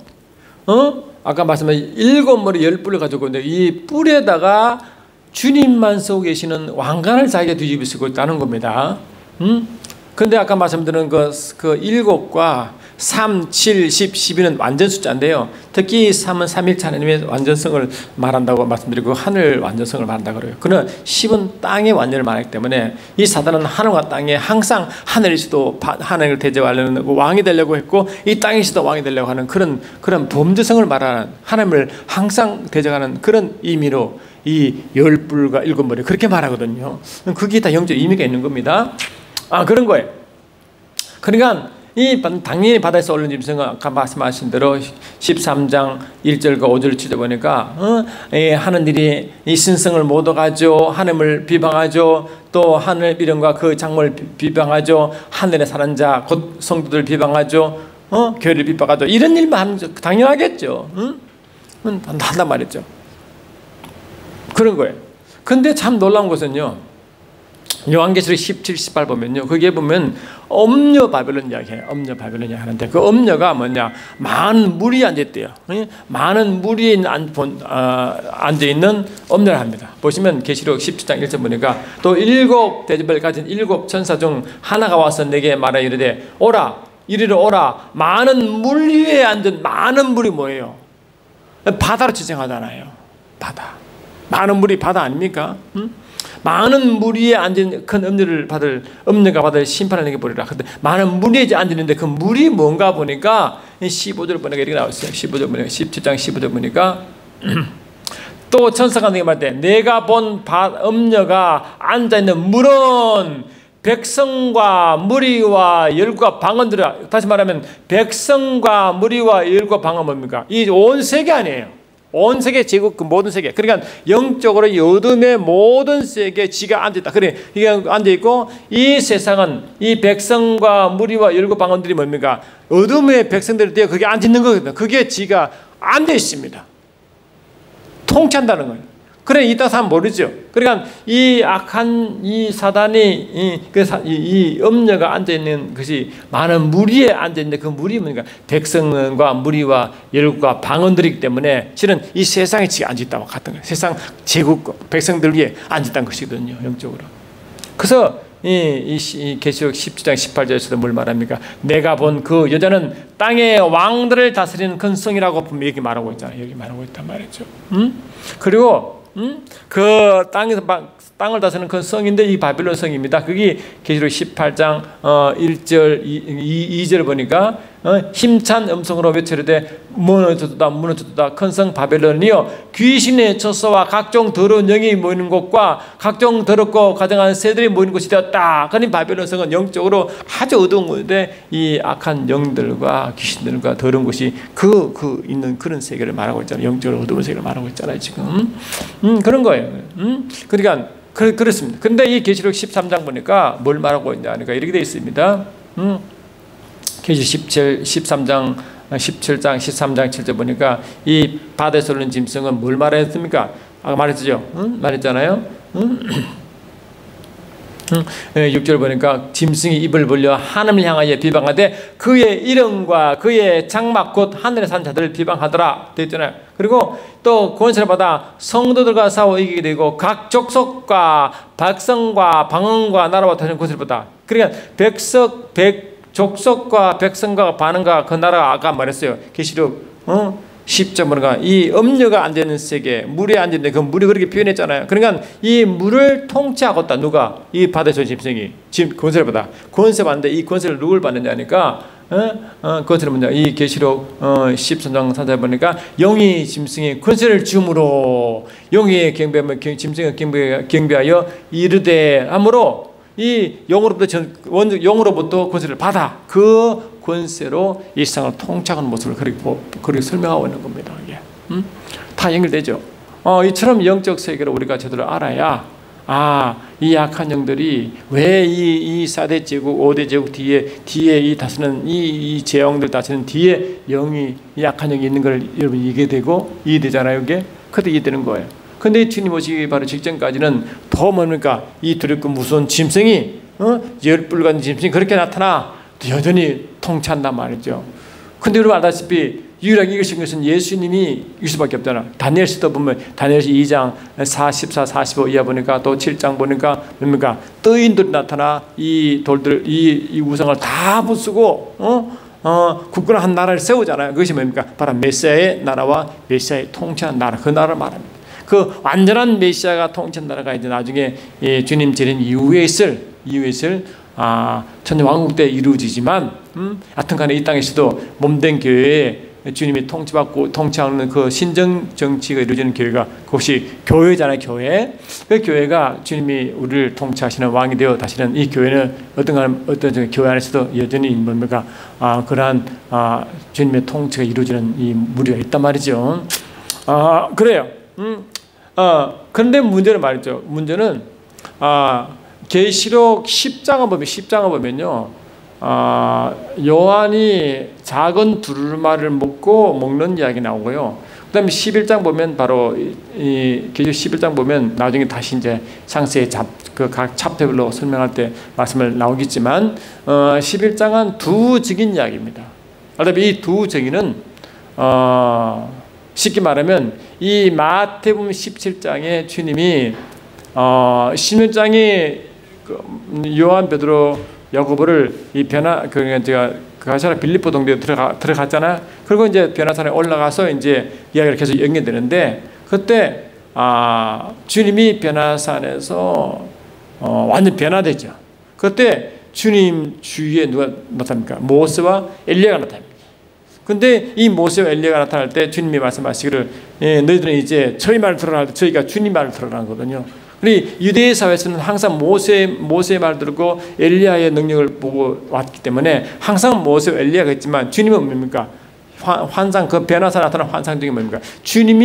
아까 말씀한 7머리 10뿔을 가지고 있는데 이 뿔에다가 주님만 쓰고 계시는 왕관을 자기가 뒤집어 쓰고 있다는 겁니다. 근데 아까 말씀드린 그 7과 3, 7, 10, 12는 완전 숫자인데요. 특히 3은 삼일체 하나님의 완전성을 말한다고 말씀드리고 하늘 완전성을 말한다고 그래요. 그는 10은 땅의 완전을 말하기 때문에 이 사단은 하늘과 땅에 항상 하늘에서도 하나님을 대적하려는 왕이 되려고 했고 이 땅에서도 왕이 되려고 하는 그런 범죄성을 말하는 하나님을 항상 대적하는 그런 의미로 이 10뿔과 7머리 그렇게 말하거든요. 그게 다 영적 의미가 있는 겁니다. 그런 거예요. 그러니까 당연히 바다에서 올라온 짐승은 아까 말씀하신 대로 13장 1절과 5절을 찾아보니까 하늘들이 이 신성을 못 얻어가죠. 하나님을 비방하죠. 또 하늘 이름과 그 작물을 비방하죠. 하늘에 사는 자 곧 성도들 비방하죠. 교회를 비방하죠. 이런 일만 하면 당연하겠죠. 한단 말이죠. 그런 거예요. 근데 참 놀라운 것은요, 요한계시록 17, 18 보면요, 거기에 보면 엄녀 바벨론 이야기해요. 엄녀 바벨론 이야기 하는데 그 엄녀가 뭐냐, 많은 물이 앉아있대요. 많은 물이 앉아있는 엄녀를 합니다. 보시면 계시록 17장 1절 보니까 또 7 대접을 가진 7 천사 중 하나가 와서 내게 말하 이르되 오라, 이리로 오라. 많은 물 위에 앉은 많은 물이 뭐예요? 바다로 지정하잖아요. 바다. 많은 물이 바다 아닙니까? 많은 물 위에 앉은 큰 엄녀가 받을 심판을 내게 보리라. 근데 많은 물 위에 앉았는데 그 물이 뭔가 보니까 15절 보니까 이렇게 나왔어요. 15절 보니까 17장 15절 보니까 또 천사가 내게 말할 때 내가 본 엄녀가 앉아있는 물은 백성과 무리와 열과 방언들이라. 다시 말하면 백성과 무리와 열과 방언 뭡니까? 이 온 세계 아니에요. 온 세계 제국 그 모든 세계. 그러니까 영적으로 이 어둠의 모든 세계에 지가 앉아있다. 그래, 이게 앉아있고 이 세상은 이 백성과 무리와 열국 방언들이 뭡니까? 어둠의 백성들이 되어 거기에 앉아있는 거거든요. 그게 지가 앉아있습니다. 통치한다는 거예요. 그래, 이 땅 사람 모르죠. 그러니까 이 악한 이 사단이 이 엄녀가 앉아있는 것이 많은 무리에 앉아있는데 그 무리 뭡니까? 백성과 무리와 열국과 방언들이기 때문에 실은 이 세상에 지가 앉아있다고 같은 거예요. 세상 제국 백성들 위에 앉아있다는 것이거든요. 영적으로. 그래서 이 계시록 17장 18절에서도 뭘 말합니까? 내가 본 그 여자는 땅의 왕들을 다스리는 큰 성이라고 분명히 여기 말하고 있잖아요. 여기 말하고 있단 말이죠. 그리고 그 땅을 다스리는 그 성인데 이 바빌론 성입니다. 그게 계시록 18장 1절 2절 보니까 힘찬 음성으로 외치르되 무너졌다 무너졌다 큰 성 바벨론이여 귀신의 처소와 각종 더러운 영이 모이는 곳과 각종 더럽고 가증한 새들이 모이는 곳이 되었다. 그러니 바벨론 성은 영적으로 아주 어두운 곳인데 이 악한 영들과 귀신들과 더러운 곳이 있는 그런 세계를 말하고 있잖아요. 영적으로 어두운 세계를 말하고 있잖아요. 지금 그런 거예요. 그러니까 그렇습니다. 근데 이 계시록 13장 보니까 뭘 말하고 있냐 하니까 이렇게 되어 있습니다. 계시록 13장 17장 13장 7절 보니까 이 바다에서 오는 짐승은 뭘 말했습니까? 아까 말했죠. 말했잖아요. 6절 보니까 짐승이 입을 벌려 하늘을 향하여 비방하되 그의 이름과 그의 장막 곧 하늘에 산 자들을 비방하더라 되었잖아요. 그리고 또 권세를 받아 성도들과 싸워 이기게 되고 각 족속과 백성과 방언과 나라와 다른 권세를 받아. 그러니까 족속과 백성과 반응과 그 나라가 아까 말했어요. 계시록 10절 보니까 이 엄녀가 앉아있는 세계, 물에 앉아있는데 그 물이 그렇게 표현했잖아요. 그러니까 이 물을 통치하고 있다. 누가? 이 바다에서 짐승이 권세를 받아. 권세 받는데 이 권세를 누굴 받느냐니까 권세를 먼저 이 계시록 13장 4절 보니까 영이 짐승이 권세를 주므로 영이 경배하면 짐승이 경배하여 이르되 하므로 이 영으로부터 권세를 받아 그 권세로 이 세상을 통치하는 모습을 그렇게 설명하고 있는 겁니다. 이게. 다 연결되죠. 이처럼 영적 세계를 우리가 제대로 알아야 이 약한 영들이 왜 이 4대 제국, 5대 제국 뒤에 이 다스는 이 제왕들 다스는 뒤에 영이 약한 영이 있는 걸 여러분 이해되잖아요. 이게 그때 이해되는 거예요. 근데 주님 오시기 바로 직전까지는 더 뭡니까? 이 두렵고 무서운 짐승이 열불 같은 짐승이 그렇게 나타나 여전히 통치한단 말이죠. 근데 여러분 알다시피 유일하게 이길 수 있는 것은 예수님이 이길 수밖에 없잖아. 다니엘서도 보면 다니엘서 2장 44, 45 이하 보니까 또 7장 보니까 뭡니까? 뜨인들이 나타나 이 돌들 이 우상을 다 부수고 굳건한 한 나라를 세우잖아요. 그것이 뭡니까? 바로 메시아의 나라와 메시아의 통치한 나라, 그 나라를 말합니다. 그 완전한 메시아가 통치한 나라가 이제 나중에 주님 재림 이후에 있을 천년 왕국 때 이루어지지만 하여튼간에 이 땅에서도 몸된 교회에 주님이 통치하는 그 신정 정치가 이루어지는 교회가 그것이 교회잖아요. 교회. 그 교회가 주님이 우리를 통치하시는 왕이 되어 다시는 이 교회는 어떤 교회 안에서도 여전히 뭡니까? 그러한 주님의 통치가 이루어지는 이 무리가 있단 말이죠. 그래요. 그런데 문제는 말이죠. 문제는 계시록 10장을 보면요. 요한이 작은 두루마리를 먹는 이야기 나오고요. 그 다음에 11장 보면 바로 계시록 11장 보면 나중에 다시 이제 상세히 각 챕터별로 설명할 때 말씀을 나오겠지만 11장은 두 증인 이야기입니다. 그다음에 이 두 증인은 쉽게 말하면 이 마태복음 17장에 주님이 16장에 요한 베드로 야고보를 이 가이사랴 빌립보 동대에 들어갔잖아요. 그리고 이제 변화산에 올라가서 이제 이야기를 계속 연결되는데 그때 주님이 변화산에서 완전 변화되죠. 그때 주님 주위에 누가 나타납니까? 모세와 엘리야가 나타납니다. 근데 이 모세와 엘리야가 나타날 때 주님이 말씀하시기를 너희들은 이제 저희 말을 들으라 할 때 저희가 주님 말을 들으라는 거거든요. 우리 유대 사회에서는 항상 모세의 말을 듣고 엘리야의 능력을 보고 왔기 때문에 항상 모세와 엘리야가 있지만 주님은 뭡니까? 환상, 그 변화사 나타난 환상 중에 뭡니까? 주님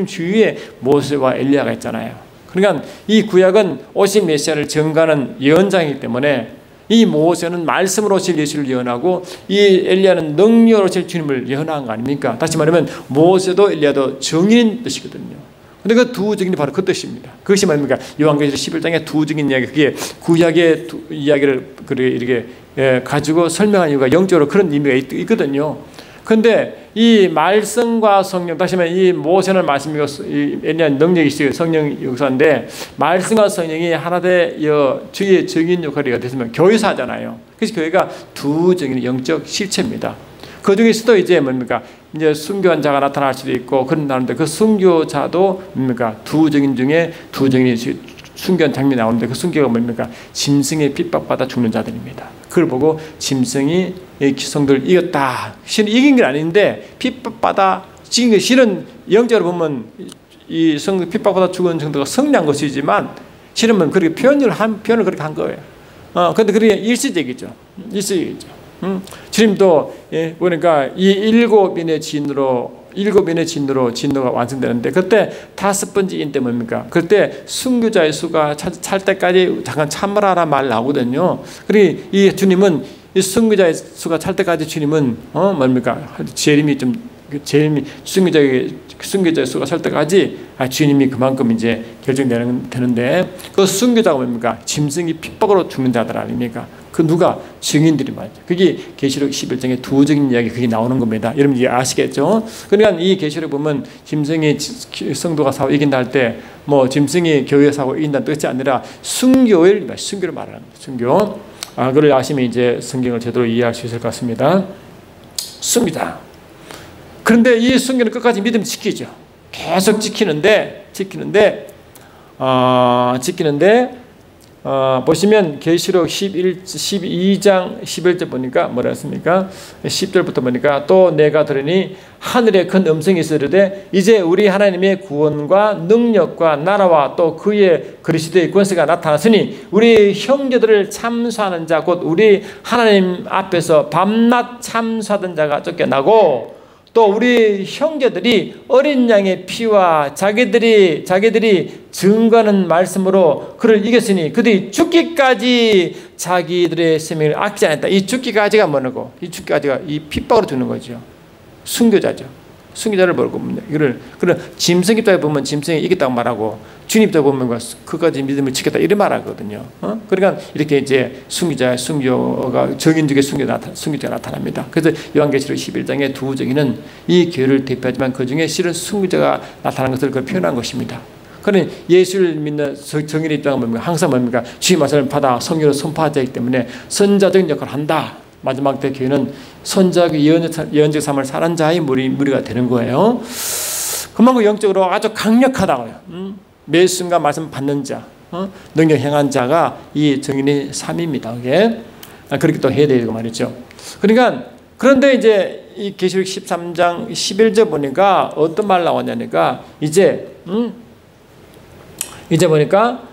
주위에 모세와 엘리야가 있잖아요. 그러니까 이 구약은 오신 메시아를 증거하는 예언장이기 때문에 이 모세는 말씀으로 오실 예수를 예언하고 이 엘리야는 능력으로 오실 주님을 예언한 거 아닙니까? 다시 말하면 모세도 엘리야도 증인인 뜻이거든요. 근데 그 두 증인이 바로 그 뜻입니다. 그것이 뭡니까? 요한계시록 11장의 두 증인 이야기, 그게 구약의 이야기를 이렇게 가지고 설명한 이유가 영적으로 그런 의미가 있거든요. 근데 이 말씀과 성령, 다시 말하면 이 모세는 말씀이고 이 엘리야는 능력이 있어요. 성령 역사인데 말씀과 성령이 하나 돼 주의 증인 역할이 됐으면 교회사잖아요. 그래서 교회가 두 증인의 영적 실체입니다. 그 중에서도 이제 뭡니까? 이제 순교한 자가 나타날 수도 있고 그런다는데 그 순교자도 뭡니까? 두 증인 중에 두 증인이 순교한 장면이 나오는데 그 순교가 뭡니까? 짐승에 핍박받아 죽는 자들입니다. 그걸 보고 짐승이 기성들을 이겼다. 실은 이긴 게 아닌데 핍박받아 지금 그 실은 영적으로 보면 이 핍박받아 죽은 정도가 승리한 것이지만 실은 그렇게 표현을 그렇게 한 거예요. 근데 그게 일시적이죠. 주님도 보니까 이 일곱 인의 진노가 완성되는데 그때 5번째인 때 뭡니까? 그때 순교자의 수가 찰 때까지 잠깐 참으라라는 말 나오거든요. 그리고 이 주님은 이 순교자의 수가 찰 때까지 주님은 뭡니까? 순교자의 수가 찰 때까지 주님이 그만큼 이제 결정되는데 그 순교자가 뭡니까? 짐승이 핍박으로 죽는 자들 아닙니까? 그 누가? 증인들이 말이죠. 그게 계시록 11장의 두 증인 이야기 그게 나오는 겁니다. 여러분 이제 아시겠죠? 그러니까 이 계시록 보면 짐승이 성도가 사고 이긴다 할 때 뭐 짐승이 교회 사고 이긴다는 뜻이 아니라 순교를 말하는 거예요. 순교. 그걸 아시면 이제 성경을 제대로 이해할 수 있을 것 같습니다. 순교다. 그런데 이 순교는 끝까지 믿음 지키죠. 계속 지키는데 보시면 계시록 12장 11절 보니까 뭐라 했습니까? 10절부터 보니까 또 내가 들으니 하늘에 큰 음성이 있으되 이제 우리 하나님의 구원과 능력과 나라와 또 그의 그리스도의 권세가 나타났으니 우리 형제들을 참수하는 자 곧 우리 하나님 앞에서 밤낮 참수하던 자가 쫓겨나고 또 우리 형제들이 어린 양의 피와 자기들이 증거하는 말씀으로 그를 이겼으니 그들이 죽기까지 자기들의 생명을 아끼지 않았다. 이 죽기까지가 뭐냐고? 이 죽기까지가 이 핍박으로 주는 거죠. 순교자죠. 순교자를 벌고 이거를 그런 짐승 입장에 보면 짐승이 이겼다고 말하고 주님 입장에 보면 그까지 믿음을 지켰다 이런 말하거든요. 그러니까 이렇게 이제 순교가 정인적인 순교자가 나타납니다. 그래서 요한계시록 11장의 두 저기는 이 교회를 대표하지만 그 중에 실은 순교자가 나타난 것을 표현한 것입니다. 그러니 예수를 믿는 정인의 입장은 뭡니까? 항상 뭡니까? 주의 말씀을 받아 성령으로 선포하자기 때문에 선자적인 역할을 한다. 마지막 때 교회는 선자의 예언적 삶을 살한 자의 무리가 되는 거예요. 그만큼 영적으로 아주 강력하다고요. 매 순간 말씀 받는 자, 능력 행한 자가 이 정인의 삶입니다. 그게 그렇게 또 해야 되고 말이죠. 그러니까 그런데 이제 이 계시록 13장 11절 보니까 어떤 말 나왔냐니까 이제 보니까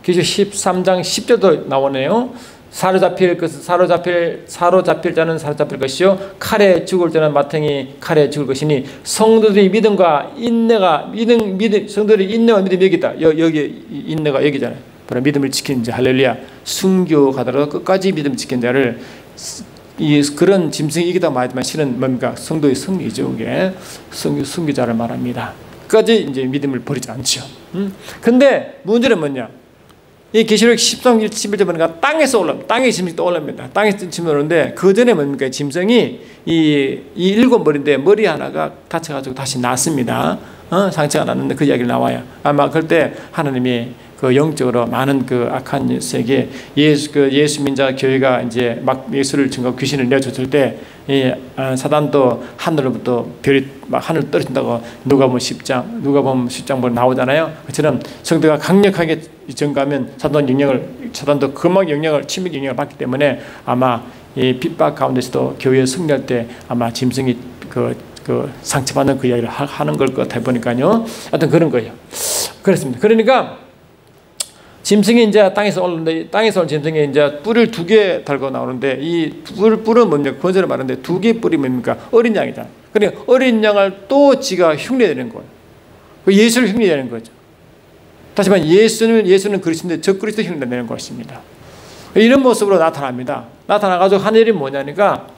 계시록 13장 10절도 나오네요. 사로잡힐 자는 사로잡힐 것이요 칼에 죽을 자는 마땅히 칼에 죽을 것이니 성도들이 믿음과 인내가 성도들이 인내와 믿음이 여기다. 여기 인내가 여기잖아요. 바로 믿음을 지키는 자. 할렐루야. 순교 가더라도 끝까지 믿음 지키는 자를 그런 짐승이 이기다 말하지만 실은 뭡니까? 성도의 승리죠. 그게 순교자를 말합니다. 끝까지 이제 믿음을 버리지 않죠. 근데 문제는 뭐냐? 이 계시록 13장 11절 보니까 땅에서 올라옵니다. 땅에 짐승이 또 올라옵니다. 땅에서 짐승이 오는데 그 전에 뭡니까? 짐승이 이 일곱 머리인데 머리 하나가 다쳐가지고 다시 났습니다. 상처가 났는데 그 이야기를 나와요. 아마 그때 하나님이 그 영적으로 많은 그 악한 세계 예수 민자 교회가 이제 막 예수를 증거 귀신을 내줬을 때 사단도 하늘로부터 별이 막 하늘 떨어진다고 누가복음 10장 보면 나오잖아요. 그처럼 성도가 강력하게 증거하면 사단도 금방 침묵 영향을 받기 때문에 아마 이 핍박 가운데서도 교회에 승리할 때 아마 짐승이 그 상처받는 그 이야기를 하는 걸 것 같아 보니까요. 하여튼 그런 거예요. 그렇습니다. 그러니까 짐승이 이제 땅에서 오는데 땅에서 온 짐승이 이제 뿔을 2개 달고 나오는데 이 뿔은 뭡니까? 권세를 말하는데 2개 뿔이 뭡니까? 어린 양이잖아요. 그러니까 어린 양을 또 지가 흉내내는 거예요. 예수를 흉내내는 거죠. 다시 말해 예수는 그리스도인데 저 그리스도 흉내내는 것입니다. 이런 모습으로 나타납니다. 나타나가지고 한 일이 뭐냐니까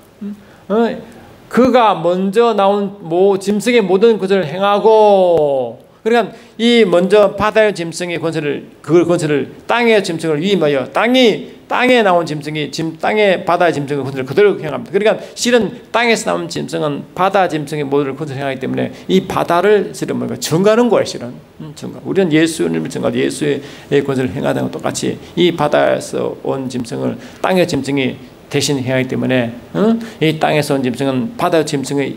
그가 먼저 나온 짐승의 모든 것을 행하고 그러니까 이 먼저 바다의 짐승의 권세를 땅의 짐승을 위임하여 땅에 나온 짐승이 땅의 바다의 짐승의 권세를 그대로 행합니다. 그러니까 실은 땅에서 나온 짐승은 바다 짐승의 모든 권세를 행하기 때문에 이 바다를 실은 뭔가 증가하는 거예요. 실은 증가. 우리는 예수님을 증가하고 예수의 권세를 행하다는 것 똑같이 이 바다에서 온 짐승을 땅의 짐승이 대신 행하기 때문에 이 땅에서 온 짐승은 바다 짐승의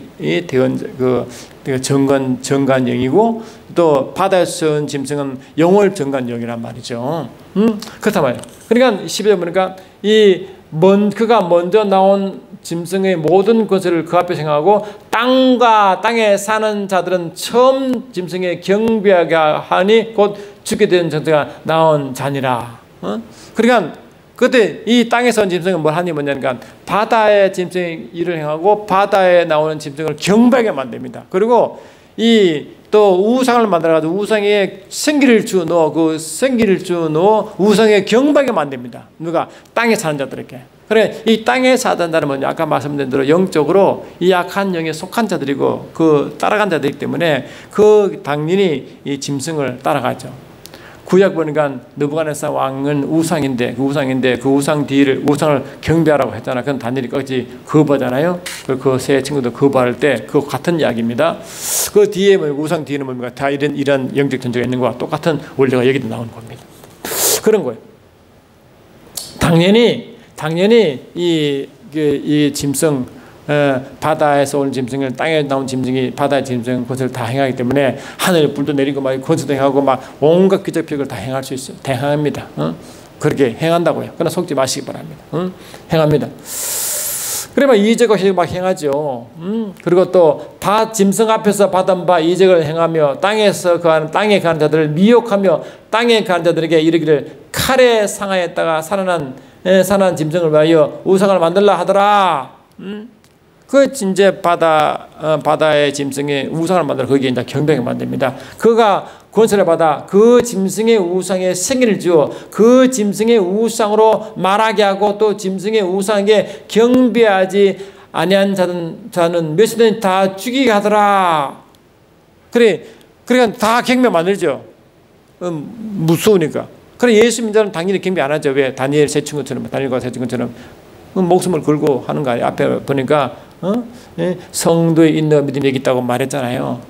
정관영이고 또 바다에서 온 짐승은 영월 정관영이란 말이죠. 그렇단 말이에요. 그러니까 12절 보니까 그가 먼저 나온 짐승의 모든 것을 그 앞에 생각하고 땅과 땅에 사는 자들은 처음 짐승에 경배하게 하니 곧 죽게 된 존재가 나온 자니라. 그러니까 그때 이 땅에서 온 짐승은 뭘 하니 뭐냐니까 바다의 짐승이 일을 행하고 바다에 나오는 짐승을 경배하게 만듭니다. 그리고 또 우상을 만들어가지고 우상에 생기를 주어 그 생기를 주어 우상에 경배하게 만듭니다. 누가? 땅에 사는 자들에게. 그래 이 땅에 사는 자는 뭐냐? 아까 말씀드린 대로 영적으로 이 악한 영에 속한 자들이고 그 따라간 자들이기 때문에 그 당연히 이 짐승을 따라가죠. 구약 보니까 느부갓네살 왕은 우상인데 그 우상 뒤를 우상을 경배하라고 했잖아. 그건 다니엘이 끝까지 거부하잖아요. 그 세 친구도 거부할 때 그 같은 이야기입니다. 그 뒤에 우상 뒤에는 뭡니까? 다 이런 영적 존재가 있는 것과 똑같은 원리가 여기도 나오는 겁니다. 그런 거예요. 당연히 이 짐승 바다에서 온 짐승을 땅에 나온 짐승이 바다의 짐승 그것을 다 행하기 때문에 하늘에 불도 내리고 막 권수도 행하고 막 온갖 기적표를 다 행할 수 있어요. 행합니다. 그렇게 행한다고요. 그러나 속지 마시기 바랍니다. 행합니다. 그러면 이적을 막 행하죠. 그리고 또 짐승 앞에서 받은 바 이적을 행하며 땅에 가는 자들을 미혹하며 땅에 가는 자들에게 이르기를 칼에 상하였다가 살아난 짐승을 위하여 우상을 만들라 하더라. 그 이제 바다의 짐승의 우상을 만들어 거기에 이제 경배하게 만듭니다. 그가 권세를 받아 그 짐승의 우상에 생기를 주어 그 짐승의 우상으로 말하게 하고 또 짐승의 우상에게 경배하지 아니한 자는 몇이든 다 죽이게 하더라. 그러니까 다 경배 만들죠. 무서우니까. 그래 예수 믿는 당연히 경배 안 하죠. 왜? 다니엘 세 친구처럼, 다니엘과 세 친구처럼 목숨을 걸고 하는 거 아니에요. 앞에 보니까 성도에 있는 믿음이 여기 있다고 말했잖아요.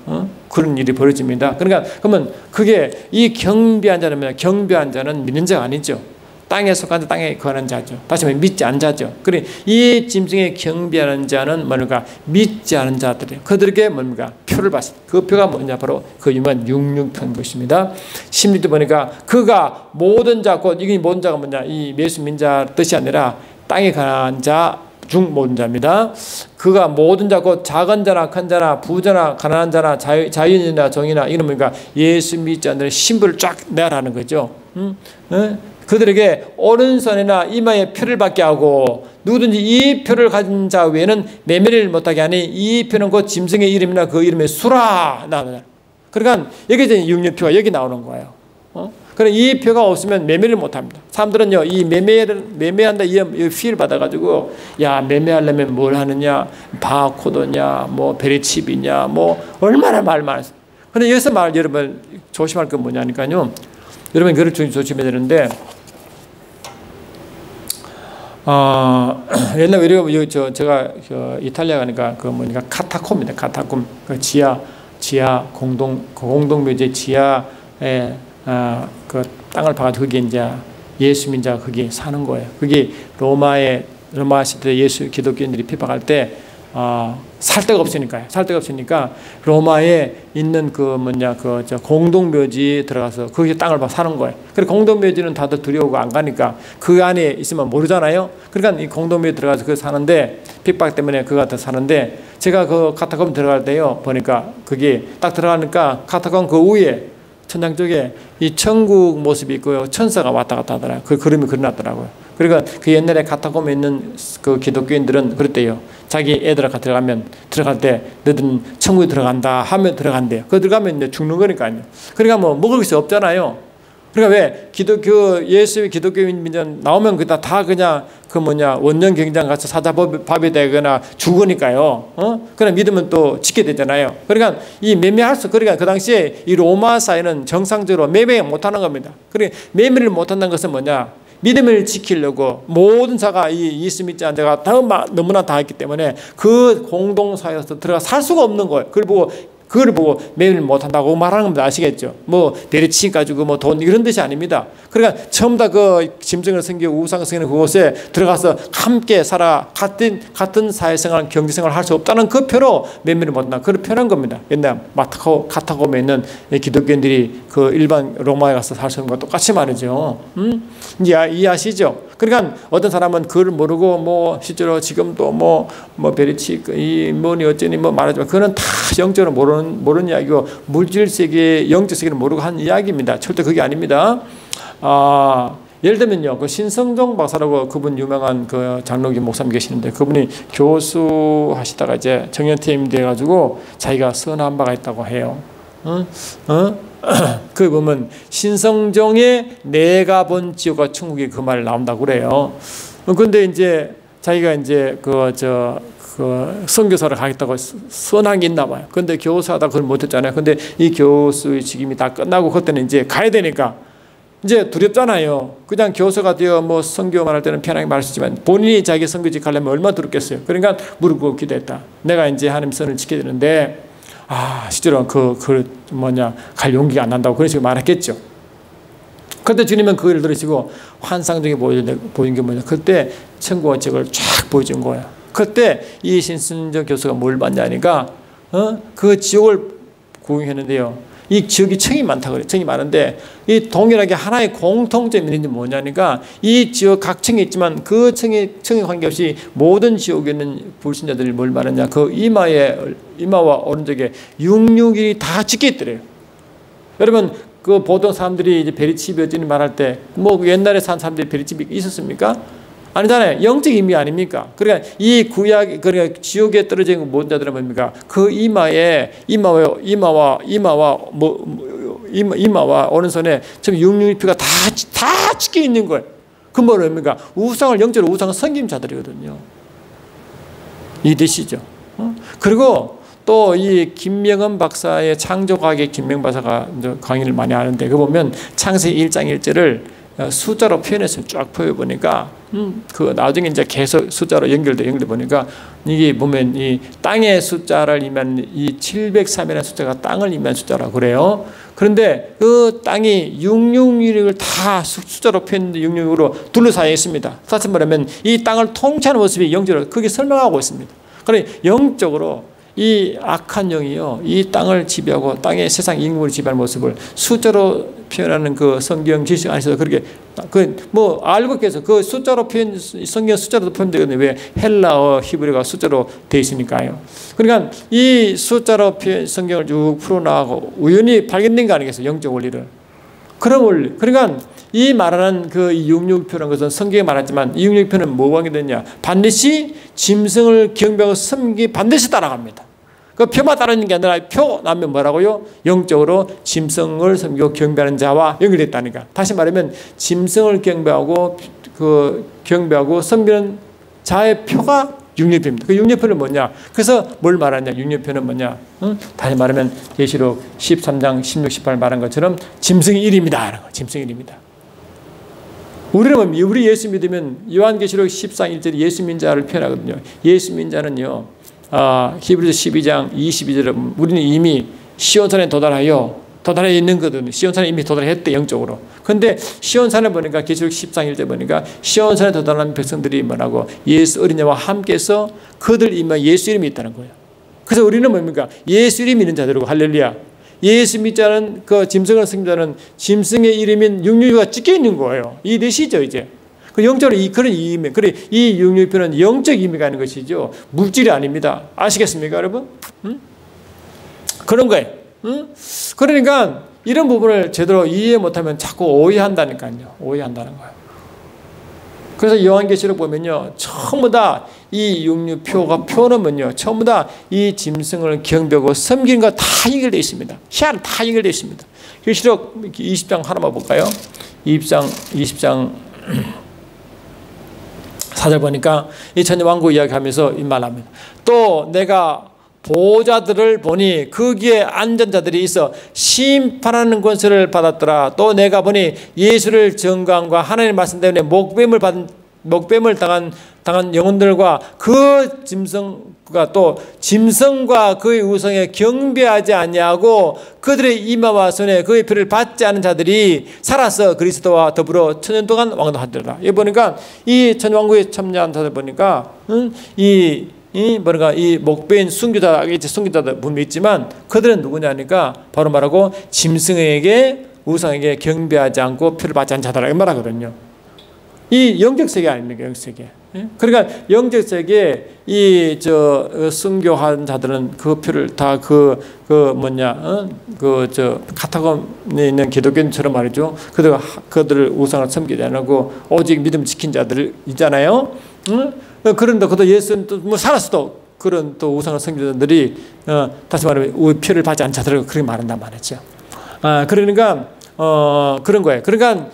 그런 일이 벌어집니다. 그러면 그게 이 경배한 자는 뭐냐? 경배한 자는 믿는 자가 아니죠. 땅에 속한 자, 땅에 거하는 자죠. 다시 말해 믿지 않은 자죠. 그래 이 짐승에 경배하는 자는 뭔가 믿지 않은 자들이에요. 그들에게 뭔가 표를 받습니다. 그 표가 뭐냐? 바로 그 유명한 66표인 것입니다. 16절 보니까 그가 모든 자, 곧 이게 모든 자가 뭐냐? 이 예수 믿는 자 뜻이 아니라 땅에 관한 자 중 모든 자입니다. 그가 모든 자, 곧 작은 자나 큰 자나 부자나 가난한 자나 자유인이나 종이나 이런 뭔가 예수 믿지 않는 신분을 쫙 내라는 거죠. 그들에게 오른손이나 이마에 표를 받게 하고 누구든지 이 표를 가진 자 외에는 매매를 못하게 하니 이 표는 곧 짐승의 이름이나 그 이름의 수라 나옵니다. 그러니까 여기 이제 66표가 여기 나오는 거예요. 그래 이 표가 없으면 매매를 못합니다. 사람들은요 이 매매한다 이 피를 받아가지고 야 매매하려면 뭘 하느냐 바코드냐 뭐 베리칩이냐 뭐 얼마나 말 많았어요. 근데 여기서 여러분 조심할 건 뭐냐니까요. 여러분 그걸 조심해야 되는데 옛날 우리 제가 이탈리아 가니까 그 뭐니까 카타콤입니다. 카타콤 그 지하 공동묘지 지하에 그 땅을 파가지고 거기에 이제 예수 민자가 거기에 사는 거예요. 그게 로마 시대 예수 기독교인들이 핍박할 때 살 데가 없으니까요. 살 데가 없으니까 로마에 있는 그 공동묘지 들어가서 거기에 땅을 봐 사는 거예요. 그래서 공동묘지는 다들 두려우고 안 가니까 그 안에 있으면 모르잖아요. 그러니까 이 공동묘지 들어가서 그 사는데 핍박 때문에 그가 더 사는데 제가 그 카타콤 들어갈 때요 보니까 그게 딱 들어가니까 카타콤 그 위에 천장 쪽에 이 천국 모습이 있고요. 천사가 왔다 갔다 하더라고요. 그 그림이 그려놨더라고요. 그러니까 그 옛날에 카타콤에 있는 그 기독교인들은 그랬대요. 자기 애들 들어갈 때 너희들은 천국에 들어간다 하면 들어간대요. 그 들어가면 이제 죽는 거니까요. 그러니까 뭐 먹을 것이 없잖아요. 그러니까 왜 예수의 기독교인 민전 나오면 다 그냥 원년 경장 가서 사자밥이 되거나 죽으니까요. 그럼 믿으면 또 지게 되잖아요. 그러니까 이 그러니까 그 당시에 이 로마 사회는 정상적으로 매매 못하는 겁니다. 그러니까 매매를 못한다는 것은 뭐냐? 믿음을 지키려고 모든 자가 이 예수 믿지 않는 자가 너무나 다 했기 때문에 그 공동사회에서 들어가 살 수가 없는 거예요. 그걸 보고 매매를 못한다고 말하는 겁니다. 아시겠죠? 뭐 베리치 가지고 뭐 돈 이런 뜻이 아닙니다. 그러니까 처음 다 그 짐승을 섬기고 우상을 섬기는 그곳에 들어가서 함께 살아 같은 사회생활 경제생활을 할 수 없다는 그 표로 매매를 못한다. 그걸 표현한 겁니다. 옛날 카타콤에 있는 기독교인들이 그 일반 로마에 가서 살 수 있는 것과 똑같이 말이죠. 이제 이해하시죠? 그러니까 어떤 사람은 그걸 모르고 뭐 실제로 지금도 뭐 베리치 이 뭐니 어쩌니 뭐 말하지만 그거는 다 영적으로 모르는 이야기고 물질 세계 영적 세계를 모르고 한 이야기입니다. 절대 그게 아닙니다. 예를 들면요, 그 신성종 박사라고 그분 유명한 그 장로교 목사님 계시는데 그분이 교수하시다가 이제 정년퇴임 돼가지고 자기가 선한 바가 있다고 해요. 그 보면 신성종의 내가 본 지옥과 천국이 그 말 나온다고 그래요. 근데 이제 자기가 이제 그 선교사를 가겠다고 선한 게 있나 봐요. 근데 교수하다 그걸 못했잖아요. 근데 이 교수의 직임이 다 끝나고 그때는 이제 가야 되니까 이제 두렵잖아요. 그냥 교수가 되어 뭐 선교만 할 때는 편하게 말할 수 있지만 본인이 자기 선교직 가려면 얼마나 두렵겠어요. 그러니까 무릎 꿇고 기도했다. 내가 이제 하나님 선을 지켜야 되는데 실제로 갈 용기가 안 난다고 그런 식으로 말했겠죠. 그때 주님은 그 일을 들으시고 환상 중에 보인 게 뭐냐. 그때 천국의 지역을 쫙 보여준 거예요. 그때 이 신순정 교수가 뭘 봤냐니까 그 지옥을 구경했는데요. 이 지역이 층이 많다고 그래요. 층이 많은데 이 동일하게 하나의 공통점이 있는 게 뭐냐니까 이 지역 각 층이 있지만 그 층에 관계없이 모든 지역에 있는 불신자들이 뭘 말하냐. 그 이마와 오른쪽에 666이 다 찍혀 있더래요. 여러분 그 보통 사람들이 이제 베리칩이 어쩌니 말할 때 뭐 옛날에 산 사람들이 베리칩이 있었습니까? 아니잖아요. 영적 의미 아닙니까? 그러니까 이 구약, 그러니까 지옥에 떨어진 모든 자들은 뭡니까? 그 이마와 오른손에 지금 육육피가 다 찍혀 있는 거예요. 그 뭡니까? 우상을, 영적으로 우상을 섬긴 자들이거든요. 이해되시죠? 그리고 또 이 김명은 박사의 창조과학의 김명은 박사가 강의를 많이 하는데, 그 보면 창세기 1장 1절을 숫자로 표현해서 쫙 보여보니까, 그 나중에 이제 계속 숫자로 연결돼 보니까, 이게 보면 이 땅의 숫자를 의미하는 이 703이라는 숫자가 땅을 의미하는 숫자라고 그래요. 그런데 그 땅이 666을 다 숫자로 표현된 666으로 둘러싸여 있습니다. 다시 말하면 이 땅을 통치하는 모습이 영적으로 그게 설명하고 있습니다. 그러니 영적으로 이 악한 영이요, 이 땅을 지배하고 땅의 세상 인물을 지배하는 모습을 숫자로 표현하는 그 성경 지식 안에서 그렇게 뭐 알고 계서 그 숫자로 성경 숫자로 표현되거든요. 왜? 헬라어, 히브리어가 숫자로 되어 있으니까요. 그러니까 이 숫자로 성경을 쭉 풀어나가고 우연히 발견된 거 아니겠어요? 영적 원리를. 그런 원리. 그러니까 이 말하는 그 666표라는 것은 성경에 말하지만 이 666표는 뭐가 관계되냐? 반드시 짐승을 경배하고 섬기 반드시 따라갑니다. 그 표만 따르는 게 아니라 표 나면 뭐라고요? 영적으로 짐승을 섬기고 경배하는 자와 연결됐다니까. 다시 말하면 짐승을 경배하고 섬기는 자의 표가 666표입니다. 그 666표는 뭐냐? 그래서 뭘 말하냐? 666표는 뭐냐? 다시 말하면 계시록 13장 16, 18 말한 것처럼 짐승의 일입니다. 짐승의 일입니다. 우리 예수 믿으면 요한계시록 14장 1절에 예수 믿는 자를 표현하거든요. 예수 믿는 자는요, 히브리서 12장 22절에 우리는 이미 시온산에 도달해 있는 거거든요. 시온산에 이미 도달했대, 영적으로. 그런데 시온산에 보니까 계시록 14장 1절에 보니까 시온산에 도달한 백성들이 뭐라고? 예수 어린이와 함께해서 그들 이마 예수 이름이 있다는 거예요. 그래서 우리는 뭡니까? 예수 이름이 있는 자들이고, 할렐루야. 예수 믿자는 그 짐승을 섬기자는 짐승의 이름인 666가 찍혀 있는 거예요. 이해되시죠, 이제? 그 영적으로 그런 의미, 그래, 이 666표는 영적 의미가 있는 것이죠. 물질이 아닙니다. 아시겠습니까, 여러분? 그런 거예요. 그러니까 이런 부분을 제대로 이해 못하면 자꾸 오해한다니까요. 오해한다는 거예요. 그래서 요한계시록 보면요, 전부 다 이 666표가 표는 뭐냐, 전부 다 이 짐승을 경배하고 섬기는 거 다 연결되어 있습니다. 희한은 다 연결되어 있습니다. 계시록 20장 하나만 볼까요? 20장 4절 보니까 이 천년왕국 이야기하면서 이 말합니다. 또 내가 보호자들을 보니 거기에 앉은 자들이 있어 심판하는 권세를 받았더라. 또 내가 보니 예수를 정죄함과 하나님의 말씀 때문에 목뱀을 당한 영혼들과 그 짐승과 또 짐승과 그의 우상에 경배하지 아니하고 그들의 이마와 손에 그의 표를 받지 않은 자들이 살아서 그리스도와 더불어 천년 동안 왕노하더라. 여기 보니까 이 천년왕국에 참여한 자들 보니까 이 목배인 순교자들 분명히 있지만 그들은 누구냐니까 바로 말하고 짐승에게 우상에게 경배하지 않고 표를 받지 않은 자들이라고 말하거든요. 이 영적 세계 아닙니까? 영적 세계. 그러니까 영적 세계에 순교한 자들은 그 표를 다 카타콤에 있는 기독교인처럼 말이죠. 그들을 우상을 섬기지 않고 오직 믿음 지킨 자들 있잖아요. 그런데 그도 예수는 또 뭐 살았어도 그런 또 우상을 섬기는 자들이 다시 말하면 표를 받지 않은 자들을 그렇게 말한단 말이죠. 그러니까 그런 거예요. 그러니까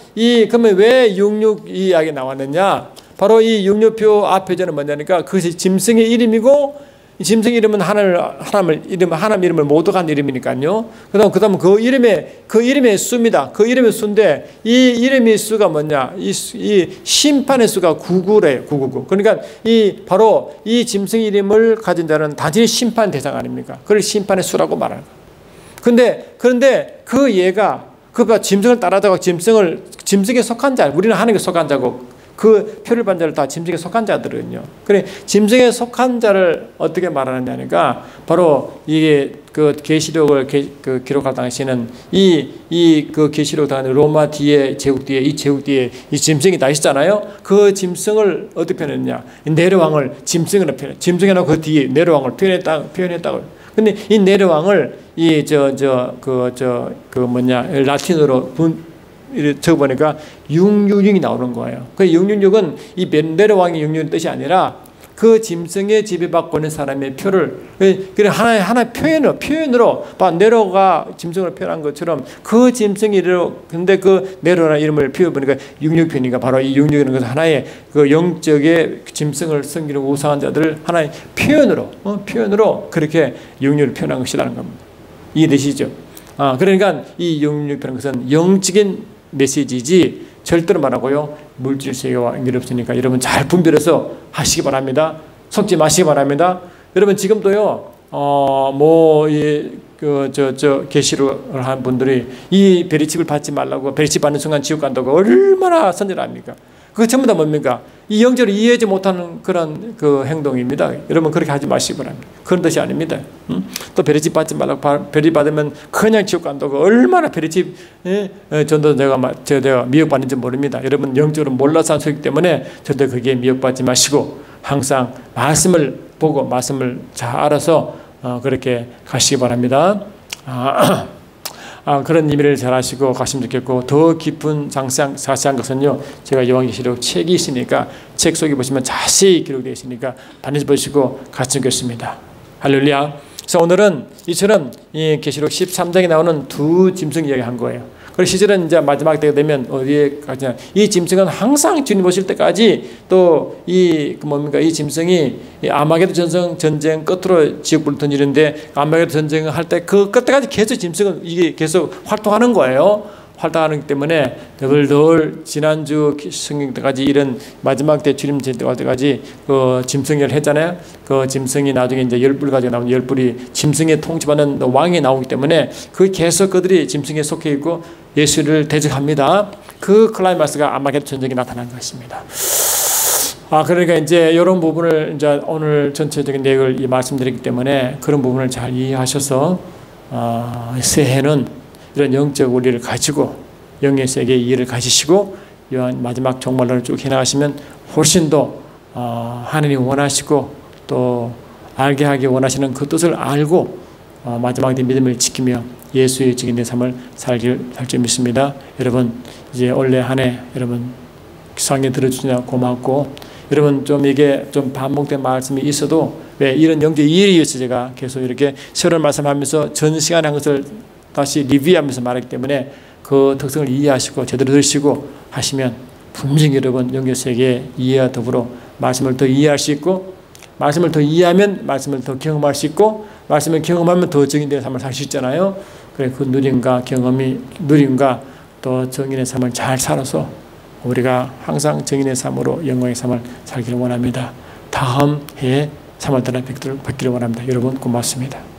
그러면 왜 66 이야기 나왔느냐? 바로 이 66표 앞에 저는 뭐냐니까 그것이 짐승의 이름이고, 짐승 이름은 하나님 이름을 모독한 이름이니까요. 그다음 그 이름의 수입니다. 그 이름의 수인데 이 이름의 수가 뭐냐? 이 심판의 수가 999래요. 999. 그러니까 바로 이 짐승 이름을 가진 자는 단순히 심판 대상 아닙니까? 그걸 심판의 수라고 말하는 거예요. 그런데 그 얘가 짐승을 따라다가 짐승에 속한 자, 우리는 하나님께 속한 자고 그 표를 받은 자를 다 짐승에 속한 자들은요. 그래, 짐승에 속한 자를 어떻게 말하느냐니까 바로 이게 그 계시록을 기록할 당시에는 그 계시록 당하는 로마 뒤에 제국 뒤에 이 짐승이 다 있잖아요. 그 짐승을 어떻게 표현했냐? 네로왕을 짐승으로 표현해. 짐승이나 그 뒤에 네로왕을 표현했다고. 근데 이 네로왕을 라틴어로 적어보니까 666이 나오는 거예요. 그 666은 이 벤데르 왕의 666의 뜻이 아니라 그 짐승에 지배받고 있는 사람의 표를 그냥 하나의 표현으로 네로가 짐승으로 표현한 것처럼 그 짐승이 근데 그 네로라는 이름을 피워보니까 66편이니까 바로 이 66이라는 것은 하나의 그 영적의 짐승을 섬기는 우상한 자들을 하나의 표현으로 그렇게 66을 표현한 것이라는 겁니다. 이해되시죠? 그러니까 이 66편인 것은 영적인 메시지지 절대로 말하고요 물질 세계와 연결이 없으니까 여러분 잘 분별해서 하시기 바랍니다. 속지 마시기 바랍니다. 여러분 지금도요 계시를 한 분들이 이 베리칩을 받지 말라고 베리칩 받는 순간 지옥 간다고 얼마나 선전합니까? 그거 전부 다 뭡니까? 이 영적으로 이해하지 못하는 그런 그 행동입니다. 여러분 그렇게 하지 마시기 바랍니다. 그런 뜻이 아닙니다. 또 베리칩 받지 말라고 베리 받으면 그냥 지옥 간다고 얼마나 베리칩 전도 제가 미혹받는지 모릅니다. 여러분 영적으로 몰라서 한 소리이기 때문에 절대 거기에 미혹받지 마시고 항상 말씀을 보고 말씀을 잘 알아서 그렇게 가시기 바랍니다. 그런 의미를 잘 아시고 가시면 좋겠고 더 깊은 자세한 것은요 제가 요한계시록 책이 있으니까 책 속에 보시면 자세히 기록되어 있으니까 반드시 보시고 가시면 좋겠습니다. 할렐루야. 그래서 오늘은 이처럼 이 계시록 13장에 나오는 두 짐승 이야기 한 거예요. 그리고 시절은 이제 마지막 때가 되면 어디에 가냐? 이 짐승은 항상 주님 오실 때까지 또 이 짐승이 아마게도 전쟁 끝으로 지옥불을 던지는데 아마게도 전쟁을 할 때 그 끝까지 계속 짐승은 이게 계속 활동하는 거예요. 활동하기 때문에 덜 지난주 성경 때까지 이런 마지막 때 주님 올 때까지 그 짐승을 했잖아요. 그 짐승이 나중에 이제 10뿔 가지고 나오는 10뿔이 짐승의 통치받는 왕이 나오기 때문에 그 계속 그들이 짐승에 속해 있고 예수를 대적합니다. 그 클라이막스가 아마게도 전쟁이 나타난 것입니다. 그러니까 이제 이런 부분을 이제 오늘 전체적인 내용을 말씀드리기 때문에 그런 부분을 잘 이해하셔서 새해는 이런 영적 원리를 가지고 영의 세계의 이해를 가지시고 이러한 마지막 종말론을 쭉 해나가시면 훨씬 더 하나님이 원하시고 또 알게 하기 원하시는 그 뜻을 알고 마지막 때 믿음을 지키며 예수의 증인의 삶을 살 줄 믿습니다. 여러분 이제 올해 한 해 여러분 기상에 들어주시냐 고맙고 여러분 좀 이게 좀 반복된 말씀이 있어도 왜 이런 영적 이해를 위해서 제가 계속 이렇게 새로운 말씀하면서 전 시간에 한 것을 다시 리뷰하면서 말하기 때문에 그 특성을 이해하시고 제대로 들으시고 하시면 분명히 여러분 영적 세계의 이해와 더불어 말씀을 더 이해할 수 있고 말씀을 더 이해하면 말씀을 더 경험할 수 있고 말씀을 경험하면 더 증인된 삶을 살 수 있잖아요. 그래 그 누림과 또 증인의 삶을 잘 살아서 우리가 항상 증인의 삶으로 영광의 삶을 살기를 원합니다. 다음 해에 3월 달에 뵙기를 원합니다. 여러분 고맙습니다.